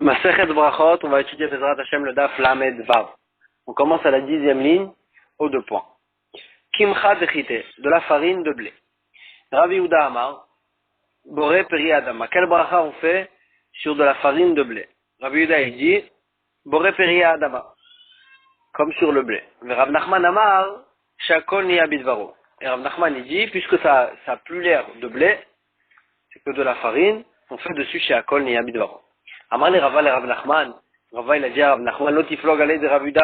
Masechet Brachot, on va étudier Bezrat Hashem le Daf Lamed Vav. On commence à la 10e ligne, aux 2 points. Kimcha dechite, de la farine de blé. Rabbi Yehuda Amar, Boré Peri Adama. Quel bracha on fait sur de la farine de blé? Rabbi Yehuda il dit, Boré Peri Adama, comme sur le blé. Mais Rav Nachman Amar, Shakol Niya Bidvaro. Et Rav Nachman il dit, puisque ça a plus l'air de blé, c'est que de la farine, on fait dessus Shakol Niya Bidvaro. Amar le Rava le Rav Nachman, Rava il a dit à Rav Nachman, l'otiflog allait de Rabbi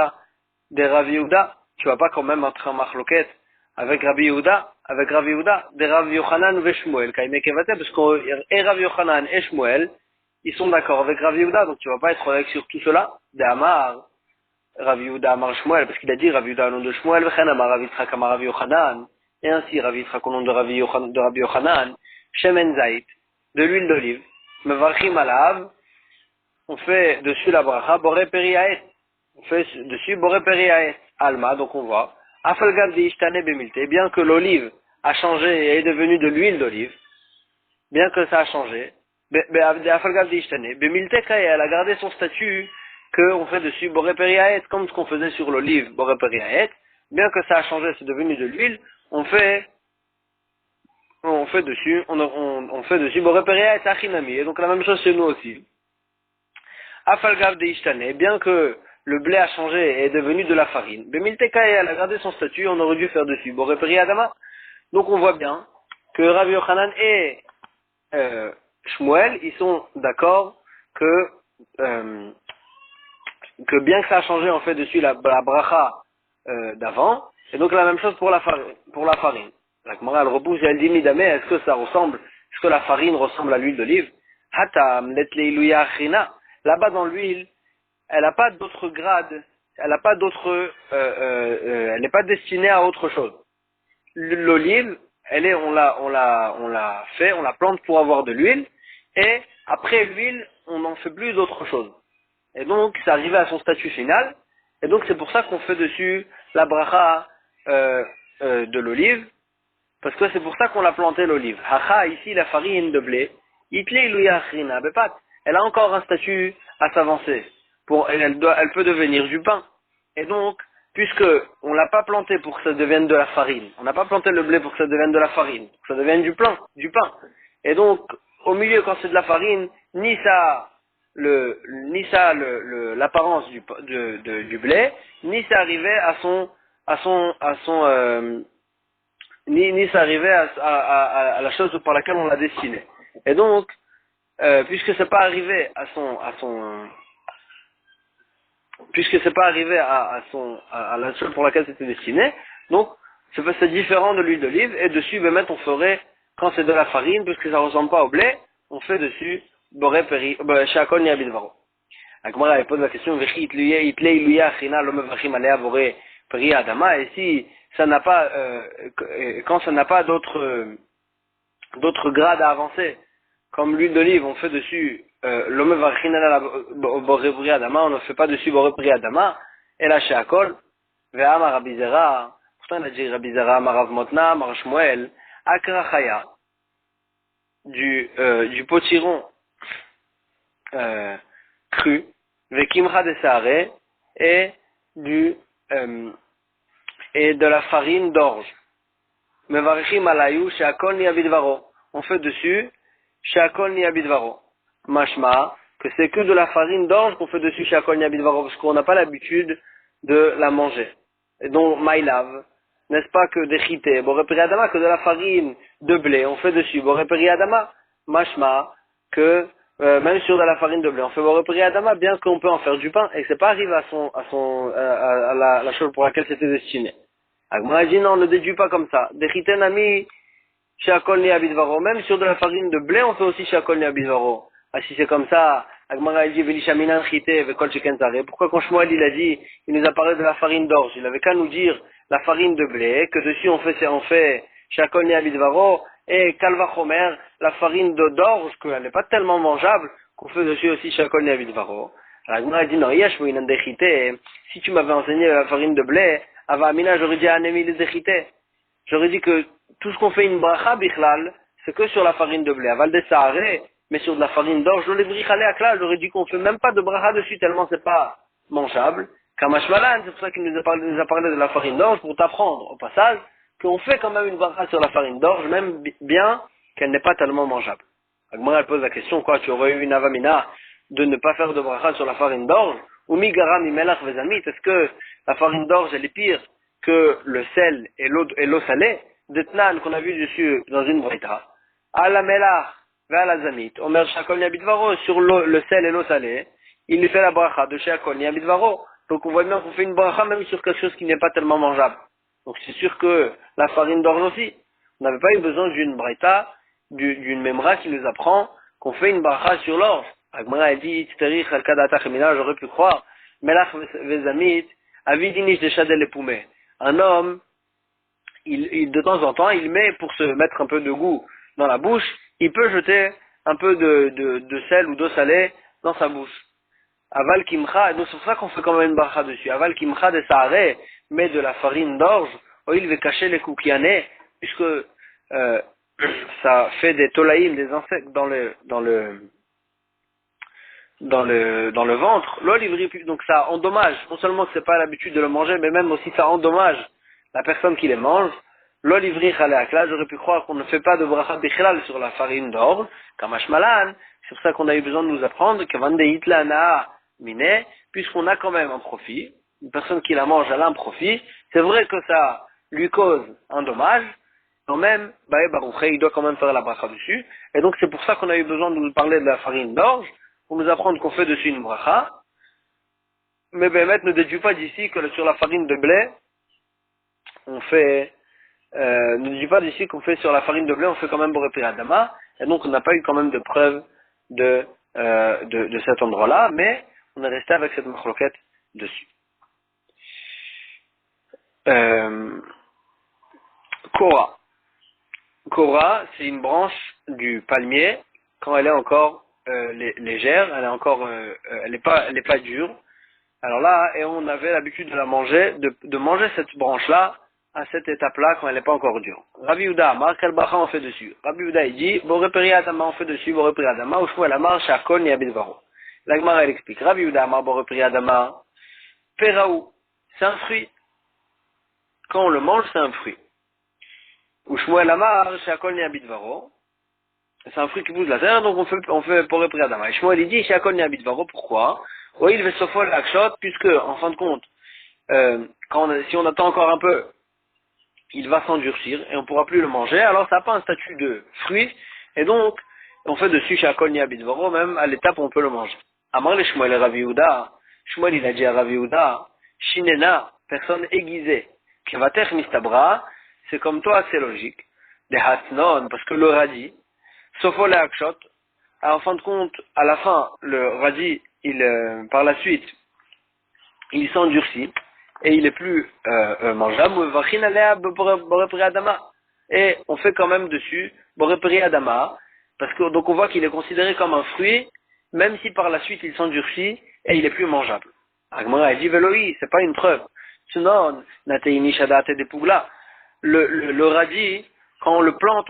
Yehuda, tu vas pas quand même entrer en marloquette avec Rabbi Yehuda, de Rav Yochanan ve Shmuel, parce que Rav Yochanan et Shmuel, ils sont d'accord avec Rabbi Yehuda, donc tu vas pas être avec sur tout cela. De Amar, Rabbi Yehuda Amar Shmuel, parce qu'il a dit Rabbi Yehuda au nom de Shmuel, V'chen Amar Rav Yitzchak Amar Rav Yochanan, et ainsi Rav Yitzchak au nom de Rabbi Yochanan, Shemen Zait, de l'huile d'olive, Mevarchim Alav, on fait dessus la bracha, Boré Periaet, on fait dessus Boré Periaet, Alma, donc on voit, Afalgav de Ishtane Bemilte, bien que l'olive a changé et est devenue de l'huile d'olive, bien que ça a changé, Afalgav de Ishtane Bemilte Kaye, elle a gardé son statut qu'on fait dessus Boré Periaet, comme ce qu'on faisait sur l'olive, Boré Periaet, bien que ça a changé, c'est devenu de l'huile, on fait dessus Boré Periaet Achinami, et donc la même chose chez nous aussi. Afalgav de Ishtane, bien que le blé a changé et est devenu de la farine, Bemilteka elle a gardé son statut, on aurait dû faire dessus Boré Peri Adama. Donc on voit bien que Rabbi Yochanan et Shmuel, ils sont d'accord que bien que ça a changé, on fait dessus la bracha d'avant, et donc la même chose pour la farine. La Gemara elle repousse et elle dit Midame, est-ce que la farine ressemble à l'huile d'olive? Hatam let leiluya achina. Là-bas dans l'huile, elle n'a pas d'autre grade, elle n'a pas d'autre, elle n'est pas destinée à autre chose. L'olive, on la plante pour avoir de l'huile, et après l'huile, on n'en fait plus d'autre chose. Et donc, c'est arrivé à son statut final, et donc c'est pour ça qu'on fait dessus la bracha de l'olive, parce que c'est pour ça qu'on a planté l'olive. Hacha, ici, la farine de blé, itle iluya achrina bepat. Elle a encore un statut à s'avancer. Elle peut devenir du pain. Et donc, puisque on l'a pas planté pour que ça devienne de la farine, on n'a pas planté le blé pour que ça devienne de la farine, pour que ça devienne du pain. Et donc, au milieu, quand c'est de la farine, ni l'apparence du blé, ni ça arrivait ni ça arrivait à la chose par laquelle on l'a destiné. Et donc, puisque c'est pas arrivé à la chose pour laquelle c'était destiné, donc c'est différent de l'huile d'olive, et dessus on ferait, quand c'est de la farine, puisque ça ressemble pas au blé, on fait dessus Boré Peri Shakol Niya Bidvaro. La Gemara elle pose la question et si ça n'a pas quand ça n'a pas d'autres grades à avancer, comme l'huile d'olive, on fait dessus l'homme varchinana Boré Peri Adama, on ne fait pas dessus Boré Peri Adama, et là Shakol ve'amar Rabbi Zera, pourtant il a dit Rabbi Zera, Marav Motna, Amar Shmuel, Akra Chaya, du potiron cru, Vekimcha de Saare, et de la farine d'orge. Mevarchim alayou Shakol Niya Bidvaro. On fait dessus Shakol Niya Bidvaro. Mashma, que c'est que de la farine d'orge qu'on fait dessus Shakol Niya Bidvaro, parce qu'on n'a pas l'habitude de la manger. Et donc, Maïlav, n'est-ce pas que des chités, Boré Peri Adama, que de la farine de blé, on fait dessus Boré Peri Adama. Mashma, que même sur de la farine de blé, on fait Boré Peri Adama, bien qu'on peut en faire du pain, et que c'est pas arrivé à la chose pour laquelle c'était destiné. Agma dit non, on ne déduit pas comme ça. Des chités nami, Shakol Niya Bidvaro, même sur de la farine de blé, on fait aussi Shakol Niya Bidvaro. Ah, si c'est comme ça, Agmara dit Velishaminan Chité, Vekol Sheken Tare. Pourquoi quand Shmuel il a dit, il nous a parlé de la farine d'orge, il avait qu'à nous dire la farine de blé, que dessus on fait Shakol Niya Bidvaro, et Kalva Chomer, la farine d'orge, qu'elle n'est pas tellement mangeable, qu'on fait dessus aussi Shakol Niya Bidvaro. Agmara dit non, Yashmuinan Chité, si tu m'avais enseigné la farine de blé, Avamina, j'aurais dit Anemi les Chité. J'aurais dit que tout ce qu'on fait une bracha bichlal, c'est que sur la farine de blé. Aval de Saare, mais sur de la farine d'orge, j'aurais dit qu'on fait même pas de bracha dessus tellement c'est pas mangeable. Kamashmalan, c'est pour ça qu'il nous a parlé de la farine d'orge pour t'apprendre au passage qu'on fait quand même une bracha sur la farine d'orge, même bien qu'elle n'est pas tellement mangeable. Agmara elle pose la question, quoi, tu aurais eu une avamina de ne pas faire de bracha sur la farine d'orge, ou migara mimelach vezamit, est-ce que la farine d'orge elle est pire que le sel et l'eau salée? Detnan qu'on a vu dessus dans une braïta. À la melach ve à la zamit, omer shakol niabitvaro, sur le sel et l'eau salée, il lui fait la bracha de shakol niabitvaro. Donc on voit bien qu'on fait une bracha même sur quelque chose qui n'est pas tellement mangeable. Donc c'est sûr que la farine d'orge aussi, on n'avait pas eu besoin d'une braïta, d'une memra qui nous apprend qu'on fait une bracha sur l'orge. Agmara a dit, j'aurais pu croire, melach vezamit, avidinish de shadel et poumé. Un homme, de temps en temps, il met pour se mettre un peu de goût dans la bouche, il peut jeter un peu de sel ou d'eau salée dans sa bouche. Aval kimcha, et donc c'est pour ça qu'on fait quand même une bracha dessus. Aval kimcha de saharé, met de la farine d'orge, ou il va cacher les koukianés, puisque ça fait des tolaïm, des insectes dans le ventre. Donc ça endommage, non seulement que c'est pas l'habitude de le manger, mais même aussi ça endommage la personne qui les mange. L'olivri khalakla, j'aurais pu croire qu'on ne fait pas de bracha bichlal sur la farine d'orge, kamashmalan, c'est pour ça qu'on a eu besoin de nous apprendre que vande hitlana miné, puisqu'on a quand même un profit, une personne qui la mange, elle a un profit, c'est vrai que ça lui cause un dommage, quand même, il doit quand même faire la bracha dessus, et donc c'est pour ça qu'on a eu besoin de nous parler de la farine d'orge, pour nous apprendre qu'on fait dessus une bracha, mais Bémet ne déduit pas d'ici que sur la farine de blé, on fait, ne déduit pas d'ici qu'on fait sur la farine de blé, on fait quand même Boré Pri Adama, et donc on n'a pas eu quand même de preuve de cet endroit-là, mais on est resté avec cette machloquette dessus. Kora. Kora, c'est une branche du palmier quand elle est encore légère, elle est encore, elle est pas dure. Alors là, et on avait l'habitude de la manger, de manger cette branche-là à cette étape-là quand elle n'est pas encore dure. Rabbi Yehuda Amar, quel bracha on fait dessus? Rabbi Yehuda il dit, Boré Pri Adama on fait dessus, Boré Pri Adama, ou Shmuel Amar, Shakol Niabidvaro. La Gemara elle explique, Rabbi Yehuda Amar, Boré Pri Adama, Peraou, c'est un fruit. Quand on le mange, c'est un fruit. Ou Shmuel Amar, Shakol Niabidvaro, c'est un fruit qui pousse de la terre, donc on fait Boré Pri Adama. Et Shmuel il dit, Shakol Niabidvaro, pourquoi? Oui, il va se faire l'akshot, puisque, en fin de compte, si on attend encore un peu, il va s'endurcir et on ne pourra plus le manger, alors ça n'a pas un statut de fruit, et donc on fait dessus Shakol Niabidvaro, même à l'étape où on peut le manger. Amar le Shmuel et Rav Yehuda, Shmuel il a dit à Rav Yehuda, Shinena, personne aiguisée, Kevater Mistabra, c'est comme toi, c'est logique, des Hatnon, parce que le radis, Sofo le Akshot, en fin de compte, à la fin, le radis, par la suite, il s'endurcit, et il est plus mangeable, et on fait quand même dessus Boré Pri Adama, parce que donc on voit qu'il est considéré comme un fruit, même si par la suite il s'endurcit et il est plus mangeable. Agmara a dit Veloi, c'est pas une preuve. Sinon, Nateini Shadat et des Pougla. Le radis, quand on le plante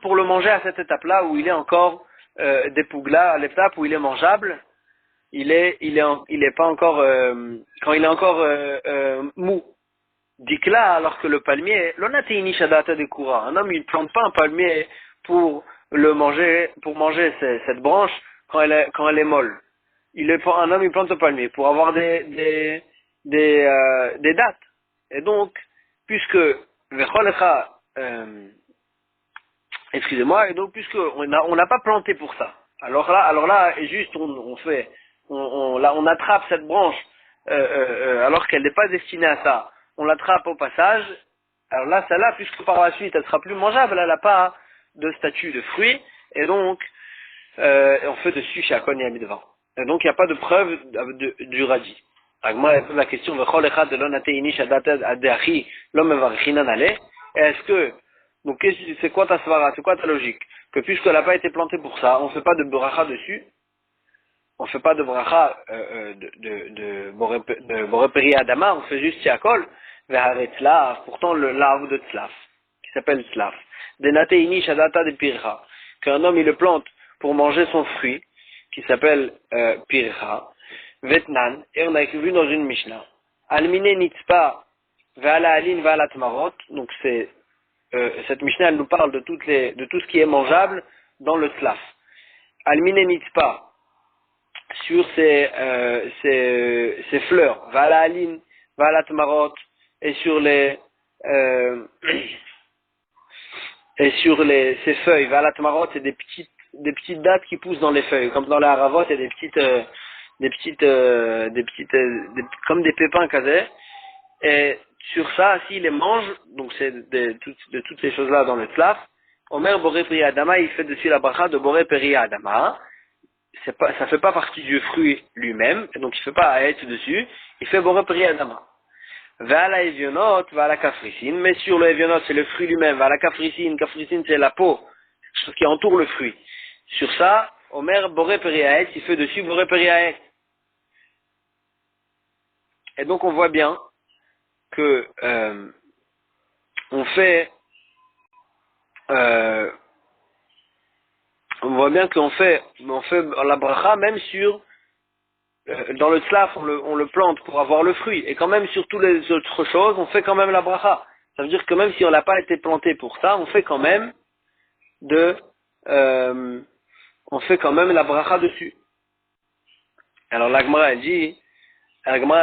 pour le manger à cette étape-là où il est encore des Pougla, à l'étape où il est mangeable. Il est pas encore quand il est encore mou. Dikla, alors que le palmier, l'onateini shadata de kura. Un homme il plante pas un palmier pour manger cette branche quand elle est molle. Un homme il plante un palmier pour avoir des dates. Et donc puisque excusez-moi, et donc puisque on n'a pas planté pour ça. Alors là, et juste on attrape cette branche alors qu'elle n'est pas destinée à ça. On l'attrape au passage. Alors là, celle-là, puisque par la suite elle sera plus mangeable, elle n'a pas de statut de fruit, et donc on fait dessus Shakol Niabidvaro. Et donc il n'y a pas de preuve du radis. Agma pose la question est-ce que donc c'est quoi ta svara, c'est quoi ta logique? Que puisqu'elle n'a pas été plantée pour ça, on ne fait pas de bracha dessus, on ne fait pas de bracha de Boré Pri Adama, on fait juste Shakol, Veharet Tzlaf, pourtant l'arbre de Tzlaf, qui s'appelle Tzlaf. De Nateini Shadata de Pircha, qu'un homme il le plante pour manger son fruit, qui s'appelle pircha, vetnan, et on a vu dans une Mishnah, almine nitzpa, ve'ala alin ve'ala tmarot, donc cette Mishnah elle nous parle de tout ce qui est mangeable dans le tlaf. Almine nitzpa, sur ces fleurs, ve'ala alin ve'ala tmarot, et sur ces feuilles, ve'ala tmarot, c'est des petites dattes qui poussent dans les feuilles, comme dans les haravot, il y a comme des pépins casés. Et sur ça, s'il les mange, donc c'est de toutes ces choses-là dans le tlaf, Omer Boré Priya Adama, il fait dessus la bracha de Boré Priya Adama. Ça fait pas partie du fruit lui-même, et donc il fait pas être dessus, il fait Boré Priya Adama. Vala Evionot, Vala Kafricine, mais sur le Evionot, c'est le fruit lui-même, Vala Kafricine c'est la peau, ce qui entoure le fruit. Sur ça, Omer Boré Priya il fait dessus Boré Priya. Et donc on voit bien que on voit bien qu'on fait la bracha même sur dans le tlaf on le plante pour avoir le fruit, et quand même sur toutes les autres choses on fait quand même la bracha. Ça veut dire que même si on n'a pas été planté pour ça, on fait quand même la bracha dessus. Alors la Gemara elle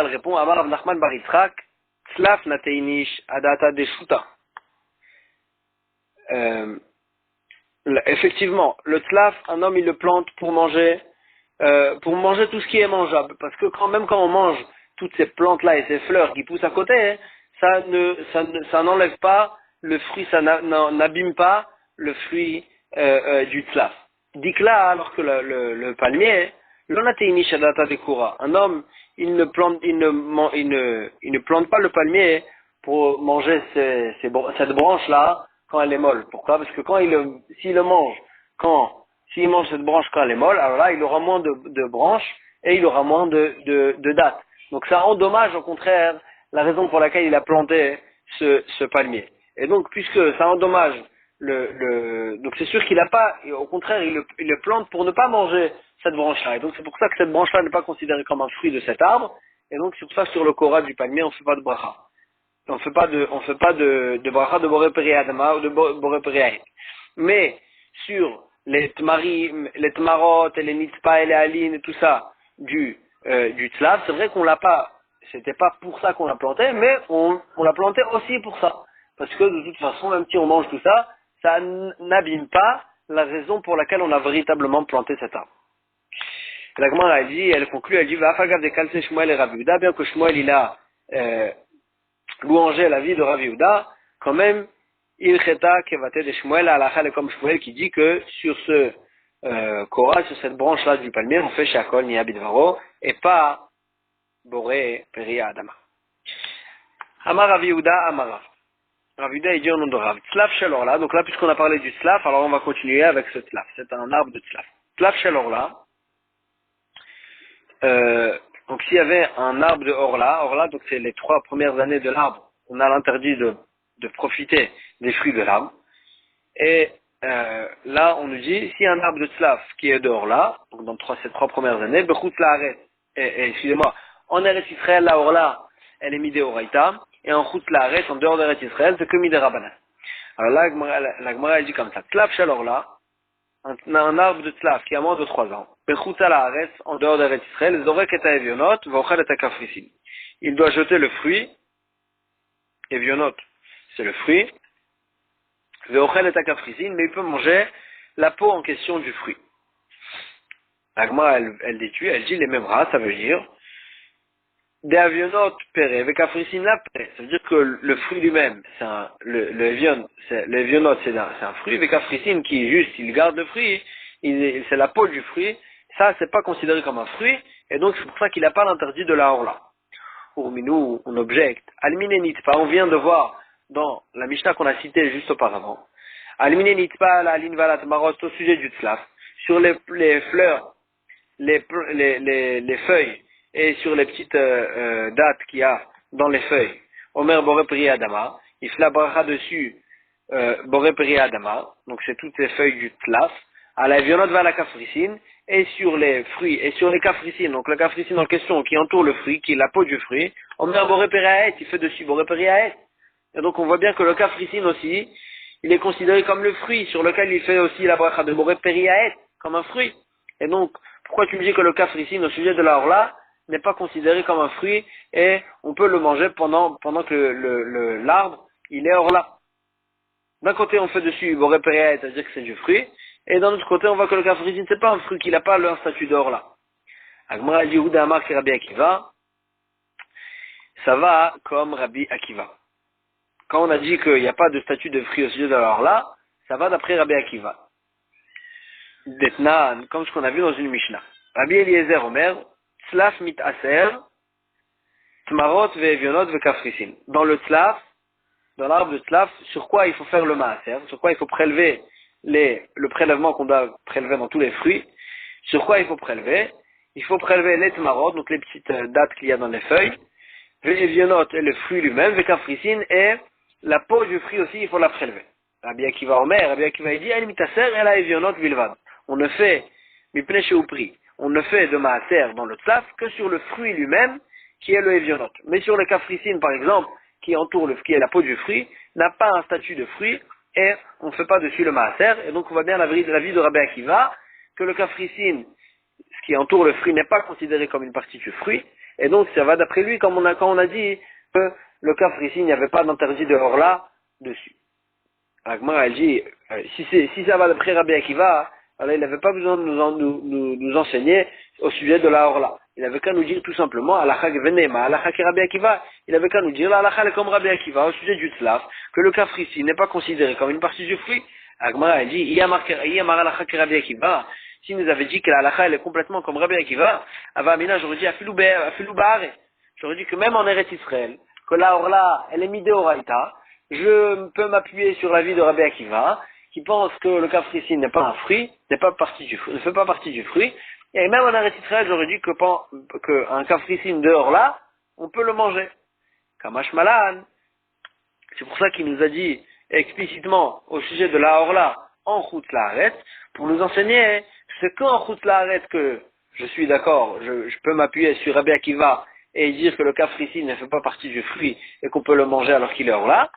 répond Amar Rav Nachman bar Yitzchak tlaf nateinish adata deshuta. Effectivement, le tlaf, un homme il le plante pour manger tout ce qui est mangeable, parce que quand on mange toutes ces plantes là et ces fleurs qui poussent à côté, ça n'enlève pas le fruit, ça n'abîme pas le fruit du tlaf. Dikla, alors que le palmier, l'onateini shadata dekura, un homme il ne plante pas le palmier pour manger cette branche là quand elle est molle. Pourquoi? Parce que s'il mange cette branche quand elle est molle, alors là, il aura moins de branches et il aura moins de dattes. Donc ça endommage au contraire la raison pour laquelle il a planté ce palmier. Et donc, puisque ça endommage donc c'est sûr qu'il n'a pas, au contraire, il le plante pour ne pas manger cette branche-là. Et donc c'est pour ça que cette branche-là n'est pas considérée comme un fruit de cet arbre. Et donc c'est pour ça que sur le Korah du palmier, on ne fait pas de bracha. On fait pas de bracha de Boré Priya Adama ou de Boré Priya. Mais sur les tmarot et les nitzpa et les alines et tout ça du tlaf, c'est vrai qu'on l'a pas, c'était pas pour ça qu'on l'a planté, mais on l'a planté aussi pour ça. Parce que de toute façon, même si on mange tout ça, ça n'abîme pas la raison pour laquelle on a véritablement planté cet arbre. La Gemara elle conclut, elle dit va fagav de kalse Shmuel et Rav Yehuda, bien que Shmuel il a louangé la vie de Rav Yehuda, quand même, il cheta kevate de Shmuel à la comme Shmuel qui dit que sur ce Korah, sur cette branche-là du palmier, on fait Shakol ni Abidvaro et pas Boré Peria Adama. Amar Rav Yehuda Amara. Rav Yehuda il dit au nom de Rav. Tlaf Shalorla, donc là puisqu'on a parlé du tlaf, alors on va continuer avec ce tlaf. C'est un arbre de tlaf. Tlaf Shalorla. Donc s'il y avait un arbre de Orla, donc c'est les 3 premières années de l'arbre, on a l'interdit de profiter des fruits de l'arbre. Et là, on nous dit, s'il y a un arbre de tlaf qui est de Orla, donc dans ces 3 premières années, Bechut la Aret, excusez-moi, en Eretz Israël, la Orla, elle est midé Oraita, et en Chut la Aret, en dehors d'Eretz Israël, c'est que midé Rabanan. Alors là, la Gemara elle dit comme ça, Tlaf shel Orla, un arbre de tlaf qui a moins de 3 ans, Bechutza la Haaretz, en dehors d'Eretz Israël, Zorek et Evionot, Vochel et Kafrisin. Il doit jeter le fruit, Evionot, c'est le fruit, Vochel et Kafrisin, mais il peut manger la peau en question du fruit. L'Agma, elle dit les mêmes races, ça veut dire, des avionot péré, avec Kafrisin la péré. Ça veut dire que le fruit lui-même, le evionot, c'est un fruit, avec Kafrisin qui juste, il garde le fruit, c'est la peau du fruit, ça, c'est pas considéré comme un fruit, et donc c'est pour ça qu'il n'a pas l'interdit de la orla. Urminou, on objecte. Almine nitpa, on vient de voir dans la Mishnah qu'on a citée juste auparavant. Almine nitpa, la aline valat marot, au sujet du tlaf, sur les fleurs, les feuilles, et sur les petites dattes qu'il y a dans les feuilles. Omer Boré Priya Adama, il fait la bracha dessus, Boré Priya Adama, donc c'est toutes les feuilles du tlaf. à la vionot va à la cafricine, et sur les fruits, et sur les cafricines, donc la cafricine en question qui entoure le fruit, qui est la peau du fruit, on met un boré péréaet, il fait dessus boré péréaet. Et donc on voit bien que le cafricine aussi, il est considéré comme le fruit sur lequel il fait aussi la bracha de boré péréaet, comme un fruit. Et donc, pourquoi tu me dis que le cafricine au sujet de la orla n'est pas considéré comme un fruit et on peut le manger pendant que l'arbre, il est orla? D'un côté, on fait dessus boré péréaet, c'est-à-dire que c'est du fruit, et d'un autre côté, on voit que le cafricine, c'est pas un fruit, qu'il n'a pas le statut d'orla. Agmara dit Yehuda Amar qui Rabbi Akiva, ça va comme Rabbi Akiva. Quand on a dit qu'il n'y a pas de statut de fruit au sujet de l'orla, ça va d'après Rabbi Akiva. Detnan, comme ce qu'on a vu dans une Mishnah. Rabbi Eliezer Omer, Tzlaf mit aser, Tmarot ve'evionot ve'kafrisin. Dans le tzlaf, dans l'arbre de tzlaf, sur quoi il faut faire le maaser, sur quoi il faut prélever le prélèvement qu'on doit prélever dans tous les fruits, sur quoi il faut prélever? Il faut prélever les tmarot, donc les petites dattes qu'il y a dans les feuilles, ve'evionot et le fruit lui-même, ve'kafrisin et la peau du fruit aussi, il faut la prélever. Rabbi Akiva Omer, Rabbi Akiva dit, El mitaser et la evionot vilvad. On ne fait, on ne fait de maaser dans le tzlaf que sur le fruit lui-même, qui est le evionot. Mais sur le cafricine, par exemple, qui entoure qui est la peau du fruit, n'a pas un statut de fruit, et on ne fait pas dessus le maaser, et donc on voit bien la vie de Rabbi Akiva, que le cafricine, ce qui entoure le fruit, n'est pas considéré comme une partie du fruit, et donc ça va d'après lui, quand on a dit que le cafricine, il n'y avait pas d'interdit de orla dessus. Agmara, elle dit, si ça va d'après Rabbi Akiva, alors il n'avait pas besoin de nous enseigner au sujet de la orla. Il avait qu'à nous dire tout simplement, Alakha venema, Alakha ki Rabbi Akiva, il avait qu'à nous dire, Alakha comme Rabbi Akiva, au sujet du tzlaf, que le cafricine n'est pas considéré comme une partie du fruit. Agmara, elle dit, Iyamar Alakha ki Rabbi Akiva, si nous avait dit que l'Alakha elle est complètement comme Rabbi Akiva, Avamina, j'aurais dit, Afilou Bahare. J'aurais dit que même en Eretz Israël, que la orla, elle est midéoraïta, je peux m'appuyer sur l'avis de Rabbi Akiva, qui pense que le cafricine n'est pas un fruit, ne fait pas partie du fruit, et même en Eretz Israël, j'aurais dit que un cafricine dehors là, on peut le manger. Kamash Malan, c'est pour ça qu'il nous a dit explicitement au sujet de la orla en Chutz La'aretz, pour nous enseigner, c'est qu'en Chutz La'aretz que je suis d'accord, je peux m'appuyer sur Rabbi Akiva et dire que le cafricine ne fait pas partie du fruit et qu'on peut le manger alors qu'il est orla.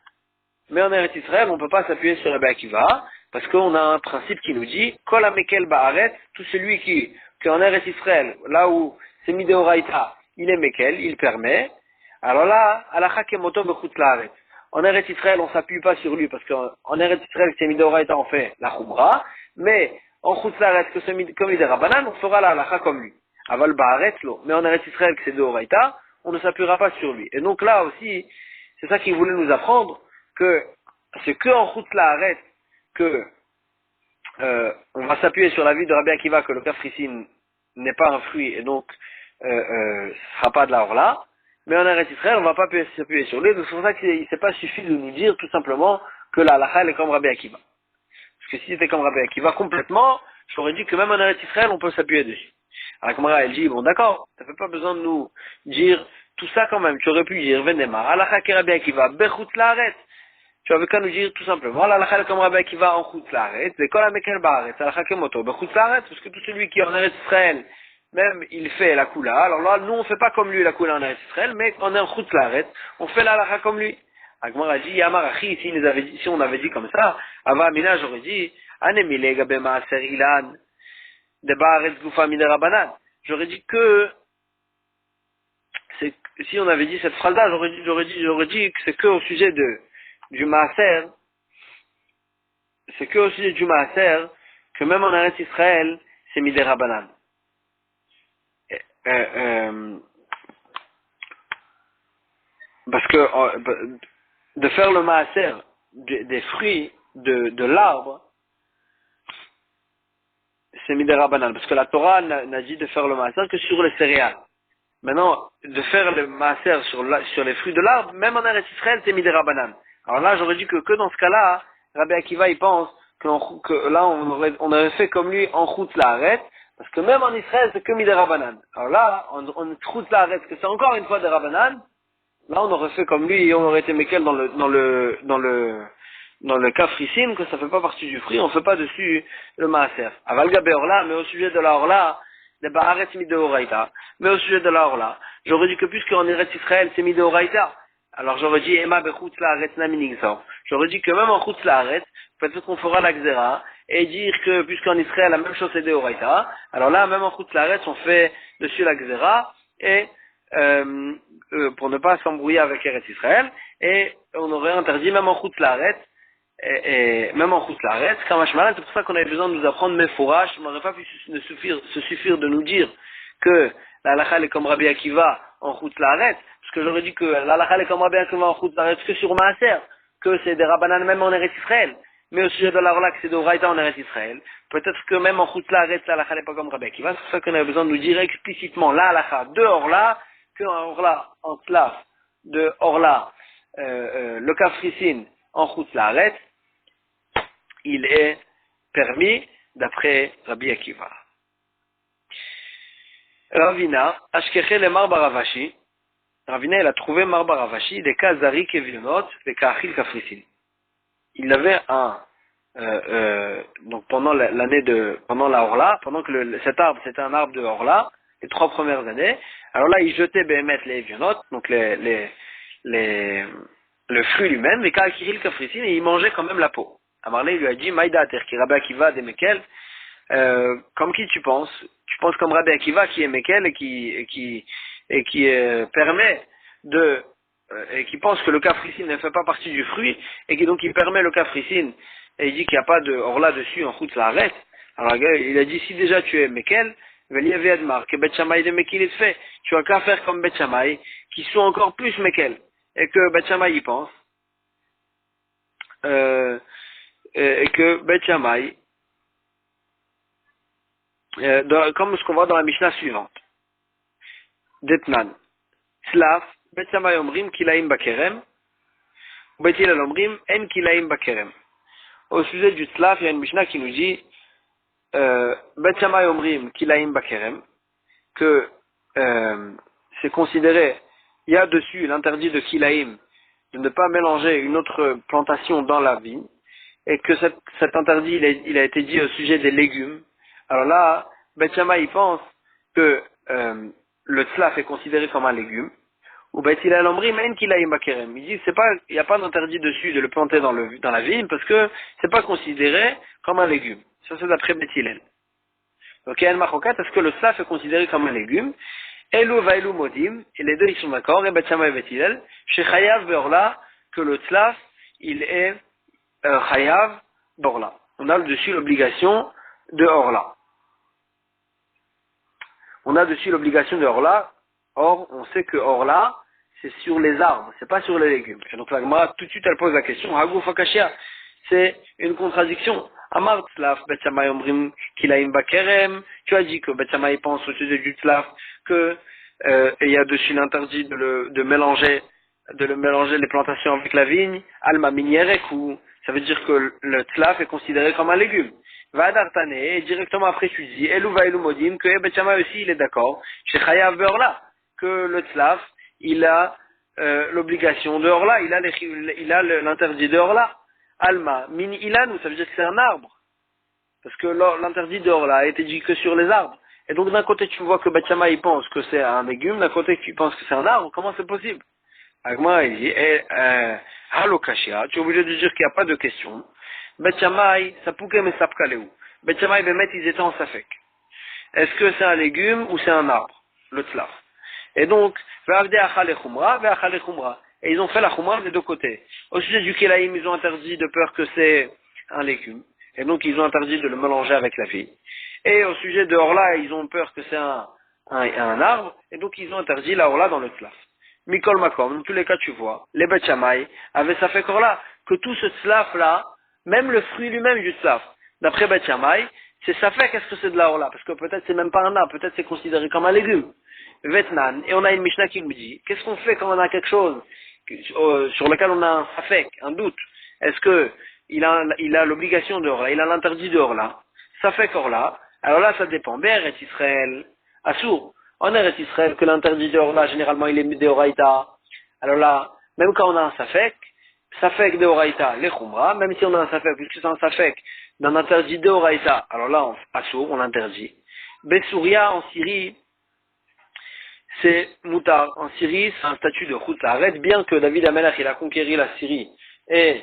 Mais en Eretz Israël, on ne peut pas s'appuyer sur Rabbi Akiva, parce qu'on a un principe qui nous dit, Kol hamekel ba'aretz, tout celui qui en Eretz Israël, là où c'est midéoraïta, il est mekel, il permet, alors là, alakha kemoto bechutz la'aretz. En Eretz Israël, on s'appuie pas sur lui, parce qu'en Eretz Israël, c'est midéoraïta, on fait la chumra, mais en chutz la'aretz, que c'est comme midérabanan, on fera la alakha comme lui. Aval ba'aretz, lo. Mais en Eretz Israël, que c'est déoraïta, on ne s'appuiera pas sur lui. Et donc là aussi, c'est ça qu'il voulait nous apprendre, que c'est que en Chutz La'aretz que on va s'appuyer sur l'avis de Rabbi Akiva que le cafricine n'est pas un fruit et donc ce sera pas de la orla, mais en Eretz Israël on va pas s'appuyer sur lui, donc c'est pour ça qu'il s'est pas suffi de nous dire tout simplement que la halakha est comme Rabbi Akiva. Parce que si c'était comme Rabbi Akiva complètement, j'aurais dit que même en Eretz Israël on peut s'appuyer dessus. Alors Kamara elle dit bon d'accord, ça fait pas besoin de nous dire tout ça quand même, tu aurais pu dire Venema, halakha ki Rabbi Akiva, bechutz la'aretz. Tu avais qu'à nous dire tout simplement, l'alakha comme Rabbi Akiva en Chutz La'aretz, et kol hamekel ba'aretz, alakha kemoto bechutz la'aretz, parce que tout celui qui est en Eretz Israël, même il fait la kula, alors là, nous on fait pas comme lui la kula en Eretz Israël, mais on est en Chutz La'aretz, on fait l'alakha comme lui. Agmar a dit, Yamar Achi, si on avait dit comme ça, Ava Amina, j'aurais dit, Anemile gabe ma'aser ilan, de ba'aretz gufa miderabanan. J'aurais dit que, si on avait dit cette phrase-là, j'aurais dit que c'est que au sujet du maaser, c'est que au sujet du maaser, que même en Eretz Israël, c'est midérabanan. Parce que de faire le maaser des fruits de l'arbre, c'est midérabanan. Parce que la Torah n'a dit de faire le maaser que sur les céréales. Maintenant, de faire le maaser sur les fruits de l'arbre, même en Eretz Israël, c'est midérabanan. Alors là, j'aurais dit que dans ce cas-là, Rabbi Akiva, il pense que là, on aurait fait comme lui en Chutz La'aretz, parce que même en Israël, c'est que midérabanan. Alors là, en Chutz La'aretz, que c'est encore une fois des rabanan, là, on aurait fait comme lui et on aurait été mekel dans dans le cas frissine, que ça fait pas partie du fruit, on fait pas dessus le maaser. Avalga beorla, mais au sujet de la orla, de ba'aretz mideoraita, mais au sujet de la orla, j'aurais dit que puisqu'en Eretz Israël c'est mideoraita, alors j'aurais dit Ema bechutz la'aretz naminigzor. J'aurais dit que même en chutz la'aretz, peut-être qu'on fera la xéra, et dire que puisqu'en Israël la même chose c'est deoraita, alors là même en chutz la'aretz on fait dessus la xéra, et pour ne pas s'embrouiller avec Eretz Israël, et on aurait interdit même en chutz la'aretz, et même en chutz la'aretz, c'est pour ça qu'on avait besoin de nous apprendre Mefourash, on n'aurait pas pu se suffire de nous dire que la halakha est comme Rabbi Akiva en chutz la'aretz, parce que j'aurais dit que la halakha est comme Rabbi Akiva en chutz la'aretz que sur Maaser, que c'est des Rabbanan même en Eretz Israël, mais au sujet de la orla que c'est de Oraïta en Eretz Israël, peut-être que même en chutz la'aretz la halakha n'est pas comme Rabbi Akiva, c'est pour ça qu'on avait besoin de nous dire explicitement la halakha de orla, que en orla, en tlaf, de orla, le kafrissine en chutz la'aretz, il est permis d'après Rabbi Akiva. Ravina, Ashkeche le Marbaravashi, Ravina, il a trouvé Marbaravashi des cas Zarik et Vionot, des cas Achil Kafrissine. Il avait donc pendant pendant la Orla, pendant que cet arbre, c'était un arbre de Orla, les 3 premières années, alors là, il jetait Behemet les Vionot, donc le fruit lui-même, les cas Achil Kafrissine, et il mangeait quand même la peau. Amarle lui a dit, Maïda Terki Rabbi Akiva de Mekel, comme qui tu penses? Tu penses comme Rabbi Akiva qui est Mekel et qui permet et qui pense que le kafrissine ne fait pas partie du fruit et qui donc il permet le kafrissine et il dit qu'il n'y a pas de orla dessus en chutz la'aretz. Alors il a dit si déjà tu es Mekel, Veliavé Admar, que Bet Shammai de Mekel est fait, tu as qu'à faire comme Bet Shammai qui sont encore plus Mekel et que Bet Shammai y pense. Et que Bet Shammai, comme ce qu'on voit dans la Mishnah suivante. Detnan. Slaf, Bet Shammai omrim kilaim bakerem, Bet Hillel omrim en kilaim bakerem. Au sujet du Slaf, il y a une Mishnah qui nous dit Bet Shammai omrim kilaim bakerem, que c'est considéré, il y a dessus l'interdit de kilaim, de ne pas mélanger une autre plantation dans la vigne, et que cet interdit il a été dit au sujet des légumes. Alors là, Bet Shammai il pense que le tzlaf est considéré comme un légume, ou Bet Hillel omrim en kilaim bakerem. Il dit il n'y a pas d'interdit dessus de le planter dans la vigne parce que c'est pas considéré comme un légume. Ça c'est d'après Bet Hillel. Donc il y a une machokat, est-ce que le tzlaf est considéré comme un légume? Elu va elu modim, et les deux ils sont d'accord, et Bet Shammai et Bet Hillel, chez Chayav beorla, que le tzlaf il est Chayav d'Orla. On a dessus l'obligation de Orla. On a dessus l'obligation de Orla. Or, on sait que Orla, c'est sur les arbres, c'est pas sur les légumes. Et donc la Gemara, tout de suite, elle pose la question, Hagou Fakashia, c'est une contradiction. Amar Tzlaf, Bet Shammai omrim kilaim bakerem. Tu as dit que Bet Shammai pense au sujet du Tzlaf que il y a dessus l'interdit de mélanger les plantations avec la vigne. Alma minierek, ou ça veut dire que le tzlaf est considéré comme un légume. Va d'Artane, et directement après tu dis, Elou va Elou modim, que Bet Shammai aussi il est d'accord, chez Chayav beorla, que le tzlaf, il a l'obligation de orla, il a l'interdit de orla. Alma, min ilan, ça veut dire que c'est un arbre. Parce que l'interdit de orla a été dit que sur les arbres. Et donc d'un côté tu vois que Bet Shammai il pense que c'est un légume, d'un côté tu penses que c'est un arbre, comment c'est possible? Agma il dit, Halo Kashia, tu es obligé de dire qu'il n'y a pas de question. Bet Shammai, Sapoukem et Sapkaleu. Bet Shammai et Bemet, ils étaient en Safek. Est-ce que c'est un légume ou c'est un arbre? Le tlaf. Et donc, Ve'avde Achal et Chumra, Ve'achal et Chumra. Et ils ont fait la Chumra des deux côtés. Au sujet du Kelaïm, ils ont interdit de peur que c'est un légume. Et donc, ils ont interdit de le mélanger avec la fille. Et au sujet de Orla, ils ont peur que c'est un arbre. Et donc, ils ont interdit la Orla dans le tlaf. Mikol Makom, dans tous les cas, tu vois, les Bet Shammai avaient ça fait corps là, que tout ce tzlaf là, même le fruit lui-même du tzlaf, d'après Bet Shammai, c'est ça fait qu'est-ce que c'est de la orla, parce que peut-être c'est même pas un arbre, peut-être c'est considéré comme un légume. Vetnan, et on a une Mishnah qui nous dit, qu'est-ce qu'on fait quand on a quelque chose sur lequel on a un safek, un doute? Est-ce que il a l'obligation de orla, il a l'interdit de orla, safek orla, alors là ça dépend, Ber et Israël, Assour. En Eretz Israël, que l'interdit de Orla, généralement, il est Deoraita. Alors là, même quand on a un Safek, Safek de Oraïta, les Khumra, même si on a un Safek, puisque c'est un Safek d'un interdit de Oraïta, alors là, à Sour, on l'interdit. Bessouria, en Syrie, c'est Moutar. En Syrie, c'est un statut de Khoutzlaret, bien que David Amelach, il a conquéri la Syrie et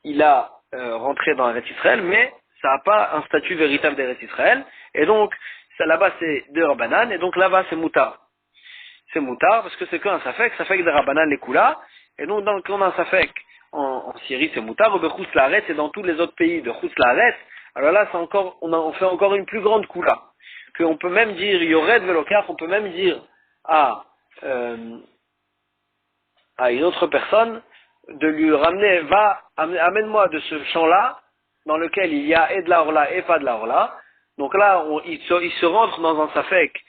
il a rentré dans l'Eretz Israël, mais ça n'a pas un statut véritable d'Eretz Israël, et donc, ça là-bas c'est de Rabbanan, et donc là-bas c'est Moutar. C'est Moutar, parce que c'est qu'un Safek de Rabbanan les Kula, et donc quand on a un Safek en Syrie c'est Moutar, ou Khoutzlaret, c'est dans tous les autres pays de Khoutzlaret, alors là c'est encore, on fait encore une plus grande Kula. Qu'on peut même dire Yored Velokar, on peut même dire à une autre personne de lui ramener, amène-moi de ce champ-là, dans lequel il y a et de la orla et pas de la orla. Donc là, il se rentre dans un safek,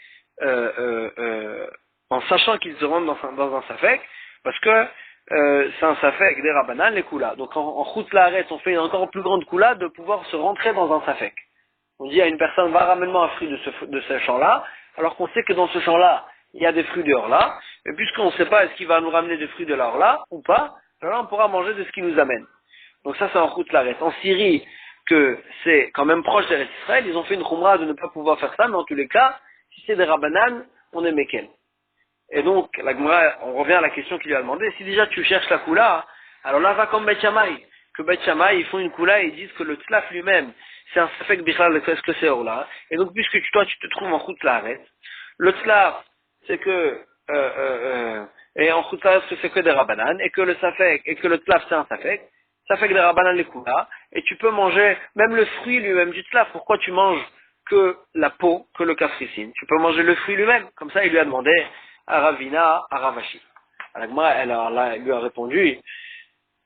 en sachant qu'il se rentre dans un safek, parce que c'est un safek des Rabbanan, les Kula. Donc en Chutz Laaretz, on fait une encore plus grande Kula de pouvoir se rentrer dans un safek. On dit à une personne, va ramène-moi un fruit de ce champ-là, alors qu'on sait que dans ce champ-là, il y a des fruits de Orla, et puisqu'on ne sait pas est-ce qu'il va nous ramener des fruits de la Orla ou pas, alors on pourra manger de ce qu'il nous amène. Donc ça, c'est en Chutz Laaretz. En Syrie, que c'est quand même proche d'Eretz Israël, ils ont fait une khumra de ne pas pouvoir faire ça, mais en tous les cas, si c'est des Rabbanan, on est Mekel. Et donc, la Gemara, on revient à la question qu'il lui a demandé, si déjà tu cherches la Kula, alors là, va comme Beth Shammai, que Beth Shammai, ils font une Kula et ils disent que le Tlaf lui-même, c'est un Safek Bichlal, qu'est-ce que c'est Orla. Et donc, puisque toi, tu te trouves en Chutz Laaretz, le Tlaf, c'est que, et en Chutz Laaretz, c'est que des Rabbanan, et que le Safek, et que le Tlaf, c'est un Safek des Rabbanan les Kula, et tu peux manger, même le fruit lui-même du Tlaf, pourquoi tu manges que la peau, que le kafricine? Tu peux manger le fruit lui-même. Comme ça, il lui a demandé à Ravina, à Ravashi. Alors elle lui a répondu,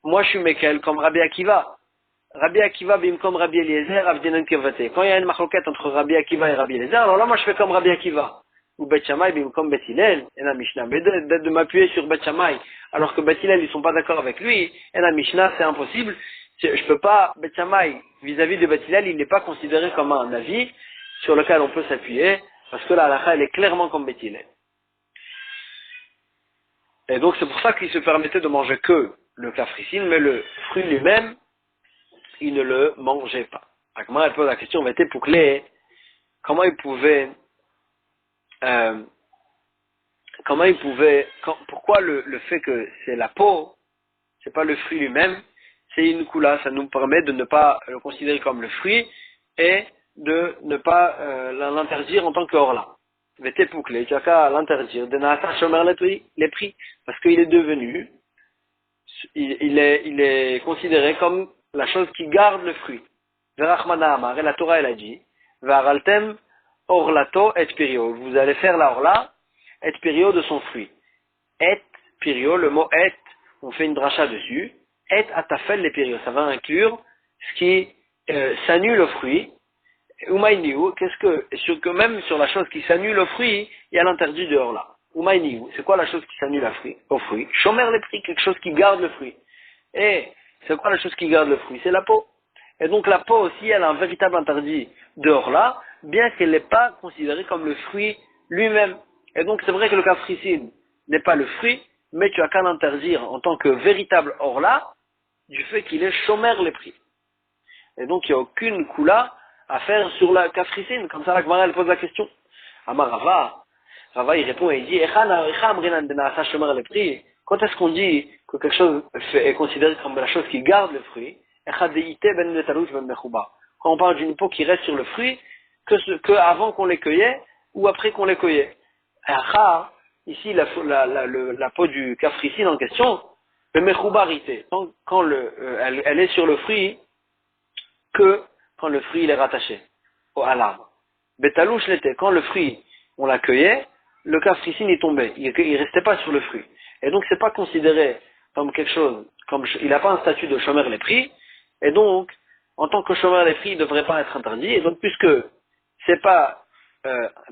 moi je suis Mekel comme Rabbi Akiva. Rabbi Akiva bim comme Rabbi Eliezer, Avdinan Kevate. Quand il y a une marloquette entre Rabbi Akiva et Rabbi Eliezer, alors là moi je fais comme Rabbi Akiva. Ou Bet Shammai bim comme Bet Hillel, et la Mishnah. Mais de m'appuyer sur Bet Shammai, alors que Bet Hillel ils sont pas d'accord avec lui, et la Mishnah c'est impossible. Je peux pas, Bet Shammai vis-à-vis de Bet Hillel, il n'est pas considéré comme un avis sur lequel on peut s'appuyer, parce que la halakha elle est clairement comme Bet Hillel. Et donc c'est pour ça qu'il se permettait de manger que le kafricine, mais le fruit lui-même, il ne le mangeait pas. Agma elle pose la question, mais pour les, comment il pouvait, pourquoi le fait que c'est la peau, c'est pas le fruit lui-même, c'est une kula, ça nous permet de ne pas le considérer comme le fruit et de ne pas l'interdire en tant que orla. Vete poukle, tu as qu'à l'interdire, de n'ata shomer les prix, parce qu'il est devenu, il est considéré comme la chose qui garde le fruit. Verachmana amar, et la Torah elle a dit, varaltem orlato et pirio, vous allez faire la orla et pirio de son fruit. Et pirio, le mot et, on fait une dracha dessus, et atafel les pirio, ça va inclure ce qui s'annule au fruit. Umayniu, que même sur la chose qui s'annule au fruit, il y a l'interdit de orla. Umayniu, c'est quoi la chose qui s'annule au fruit? Chomer les prix, quelque chose qui garde le fruit. Et c'est quoi la chose qui garde le fruit? C'est la peau. Et donc la peau aussi, elle a un véritable interdit de orla, bien qu'elle n'est pas considérée comme le fruit lui-même. Et donc c'est vrai que le kafricine n'est pas le fruit, mais tu as qu'à l'interdire en tant que véritable orla, du fait qu'il est chomer les prix. Et donc il n'y a aucune kula à faire sur la kafricine. Comme ça la Gemara elle pose la question. Amar Rava il répond et il dit quand est-ce qu'on dit que quelque chose est considéré comme la chose qui garde le fruit? Quand on parle d'une peau qui reste sur le fruit, que avant qu'on les cueillait ou après qu'on les cueillait. Ici la peau du kafricine en question, quand elle est sur le fruit, que quand le fruit il est rattaché à l'arbre. Betalouche l'était, quand le fruit on l'a cueillait, le kafricine il tombait, il restait pas sur le fruit. Et donc c'est pas considéré comme quelque chose, il n'a pas un statut de chômeur les prix, et donc en tant que chômeur les prix il ne devrait pas être interdit, et donc puisque c'est pas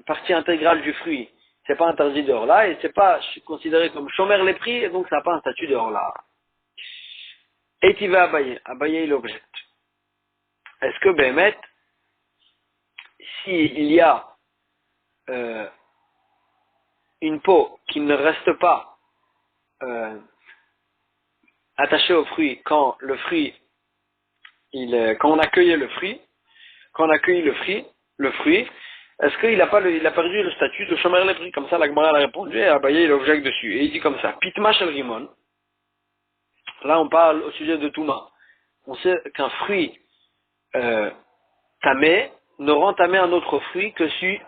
partie intégrale du fruit, c'est pas interdit de orla, et c'est pas considéré comme chômeur les prix, et donc ça n'a pas un statut de orla. Et il va Abaye il objecte. Est-ce que Bémet, s'il y a une peau qui ne reste pas attaché au fruit quand le fruit, quand on accueille le fruit, est-ce qu'il a perdu le statut de shomer les prix? Comme ça, la Gemara a répondu et Abaye il objecte dessus. Et il dit comme ça, pitma shel rimon. Là, on parle au sujet de Touma. On sait qu'un fruit tamé ne rend tamé un autre fruit que si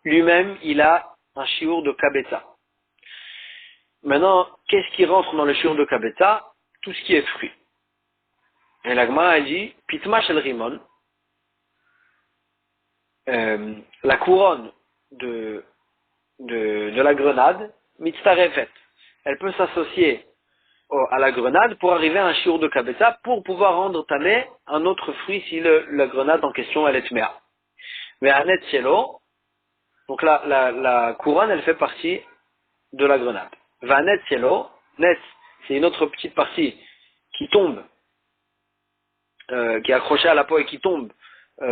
lui-même il a un shiur de kabeta. Maintenant, qu'est-ce qui rentre dans le shiur de kabeta? Tout ce qui est fruit. Et la Gemara a dit, pitma shel rimon, la couronne de la grenade, mitzarefet, elle peut s'associer à la grenade pour arriver à un shiur de kabeta pour pouvoir rendre tamé un autre fruit si la grenade en question elle est tmea. Mais à net cielo, donc la couronne elle fait partie de la grenade. Va net cielo, net c'est une autre petite partie qui tombe, qui est accrochée à la peau et qui tombe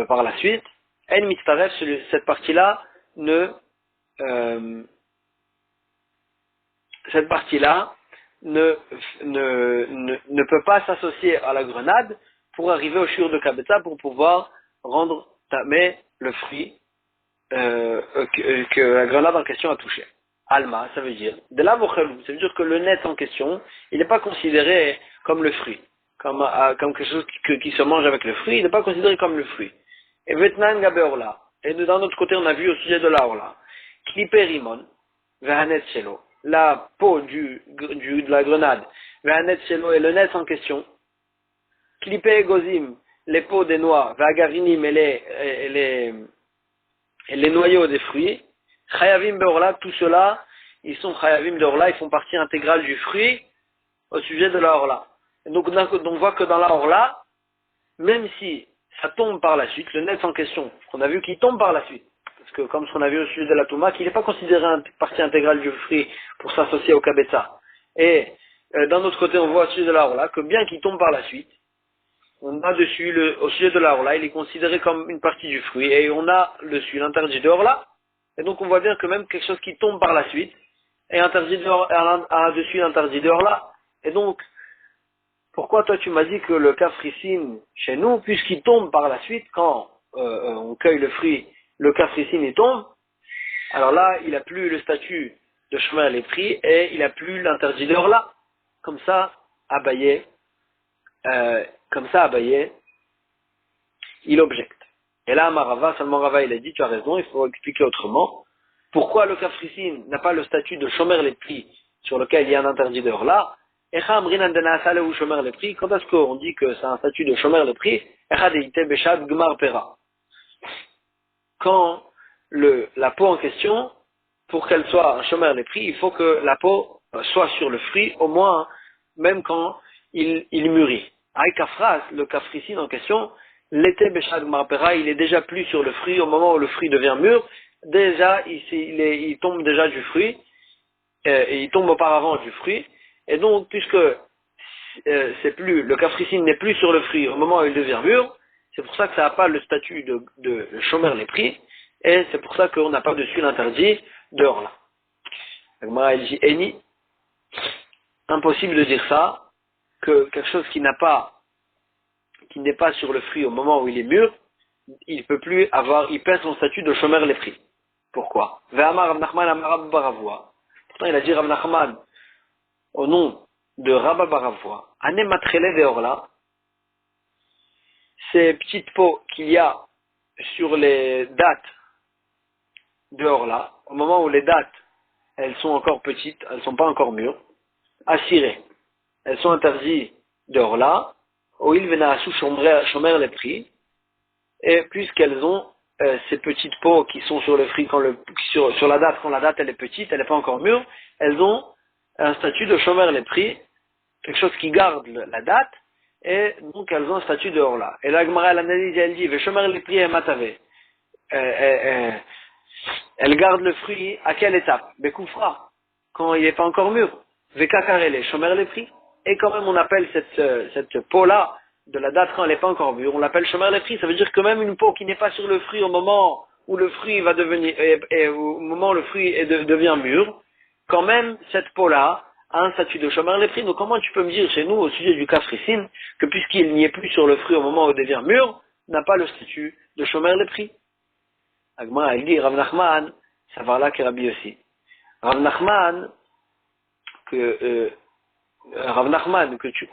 par la suite. En mitzaref, cette partie-là ne peut pas s'associer à la grenade pour arriver au shiur de kabeta pour pouvoir rendre tamé le fruit que la grenade en question a touché. Alma, ça veut dire de la vochelou, ça veut dire que le net en question, il n'est pas considéré comme le fruit, comme quelque chose qui se mange avec le fruit, il n'est pas considéré comme le fruit. Et Vetnan Gabeorla, et d'un autre côté on a vu au sujet de la orla, Kliperimon, Vehanet Shelo, la peau de la grenade, Vehanet Shelo et le net en question, Klipe Gozim, les peaux des noix, Vagarinim et les noyaux des fruits, Chayavim Beorla, tout cela, ils sont Chayavim Beorla, ils font partie intégrale du fruit au sujet de la orla. Et donc on voit que dans la orla, même si ça tombe par la suite, le net en question, on a vu qu'il tombe par la suite. Parce que comme ce qu'on a vu au sujet de la Touma, qu'il n'est pas considéré partie intégrale du fruit pour s'associer au kabetza. Et d'un autre côté, on voit au sujet de la orla que bien qu'il tombe par la suite, on a dessus, au sujet de la orla, il est considéré comme une partie du fruit. Et on a dessus l'interdit de orla. Et donc on voit bien que même quelque chose qui tombe par la suite est interdit a dessus l'interdit de orla. Et donc, pourquoi toi tu m'as dit que le kafricine chez nous, puisqu'il tombe par la suite, quand on cueille le fruit, le kafricine il tombe, alors là il n'a plus le statut de chemin les prix et il n'a plus l'interdit d'heure là. Comme ça, Abaye, il objecte. Et là, Marava, seulement Rava il a dit, tu as raison, il faut expliquer autrement. Pourquoi le kafricine n'a pas le statut de chomer les prix sur lequel il y a un interdit d'heure là? Quand est-ce qu'on dit que c'est un statut de shomer le prix? Quand la peau en question, pour qu'elle soit un shomer le prix, il faut que la peau soit sur le fruit, au moins, même quand il mûrit. Aïkafras, le kafricine en question, l'été Béchad Gmarpera, il est déjà plus sur le fruit au moment où le fruit devient mûr. Déjà, il tombe déjà du fruit, et il tombe auparavant du fruit. Et donc, puisque le kafricine n'est plus sur le fruit au moment où il devient mûr, c'est pour ça que ça n'a pas le statut de shomer les prix, et c'est pour ça qu'on n'a pas dessus l'interdit de orla. Elle dit Eni, impossible de dire ça, que quelque chose qui n'est pas sur le fruit au moment où il est mûr, il perd son statut de shomer les prix. Pourquoi? Ve'amar Rav Nachman amar Rabba Baravua. Pourtant il a dit Rav Nachman au nom de Rabba Baravua, Ane Matrele Veorla, ces petites peaux qu'il y a sur les dattes de Orla, au moment où les dattes, elles sont encore petites, elles ne sont pas encore mûres, assirées, elles sont interdites de Orla, où il venait à sous-chomer les prix, et puisqu'elles ont ces petites peaux qui sont sur le fruit, sur la date, quand la date elle est petite, elle n'est pas encore mûre, elles ont un statut de shomer les prix, quelque chose qui garde la date, et donc elles ont un statut de orla. Et la Gemara, elle analyse, elle dit, shomer les prix est matave. Elle garde le fruit à quelle étape? Bekoufra, quand il n'est pas encore mûr. Vekakarele, shomer les prix. Et quand même on appelle cette peau-là, de la date quand elle n'est pas encore mûre, on l'appelle shomer les prix. Ça veut dire que même une peau qui n'est pas sur le fruit au moment où le fruit va devenir, et au moment où le fruit devient mûr, quand même, cette peau-là, a un statut de shomer les prix. Donc comment tu peux me dire chez nous, au sujet du kafricine, que puisqu'il n'y est plus sur le fruit au moment où il devient mûr, n'a pas le statut de shomer les prix? Agma, il dit, Rav Nachman, ça va là que Rabbi aussi. Rav Nachman, qu'on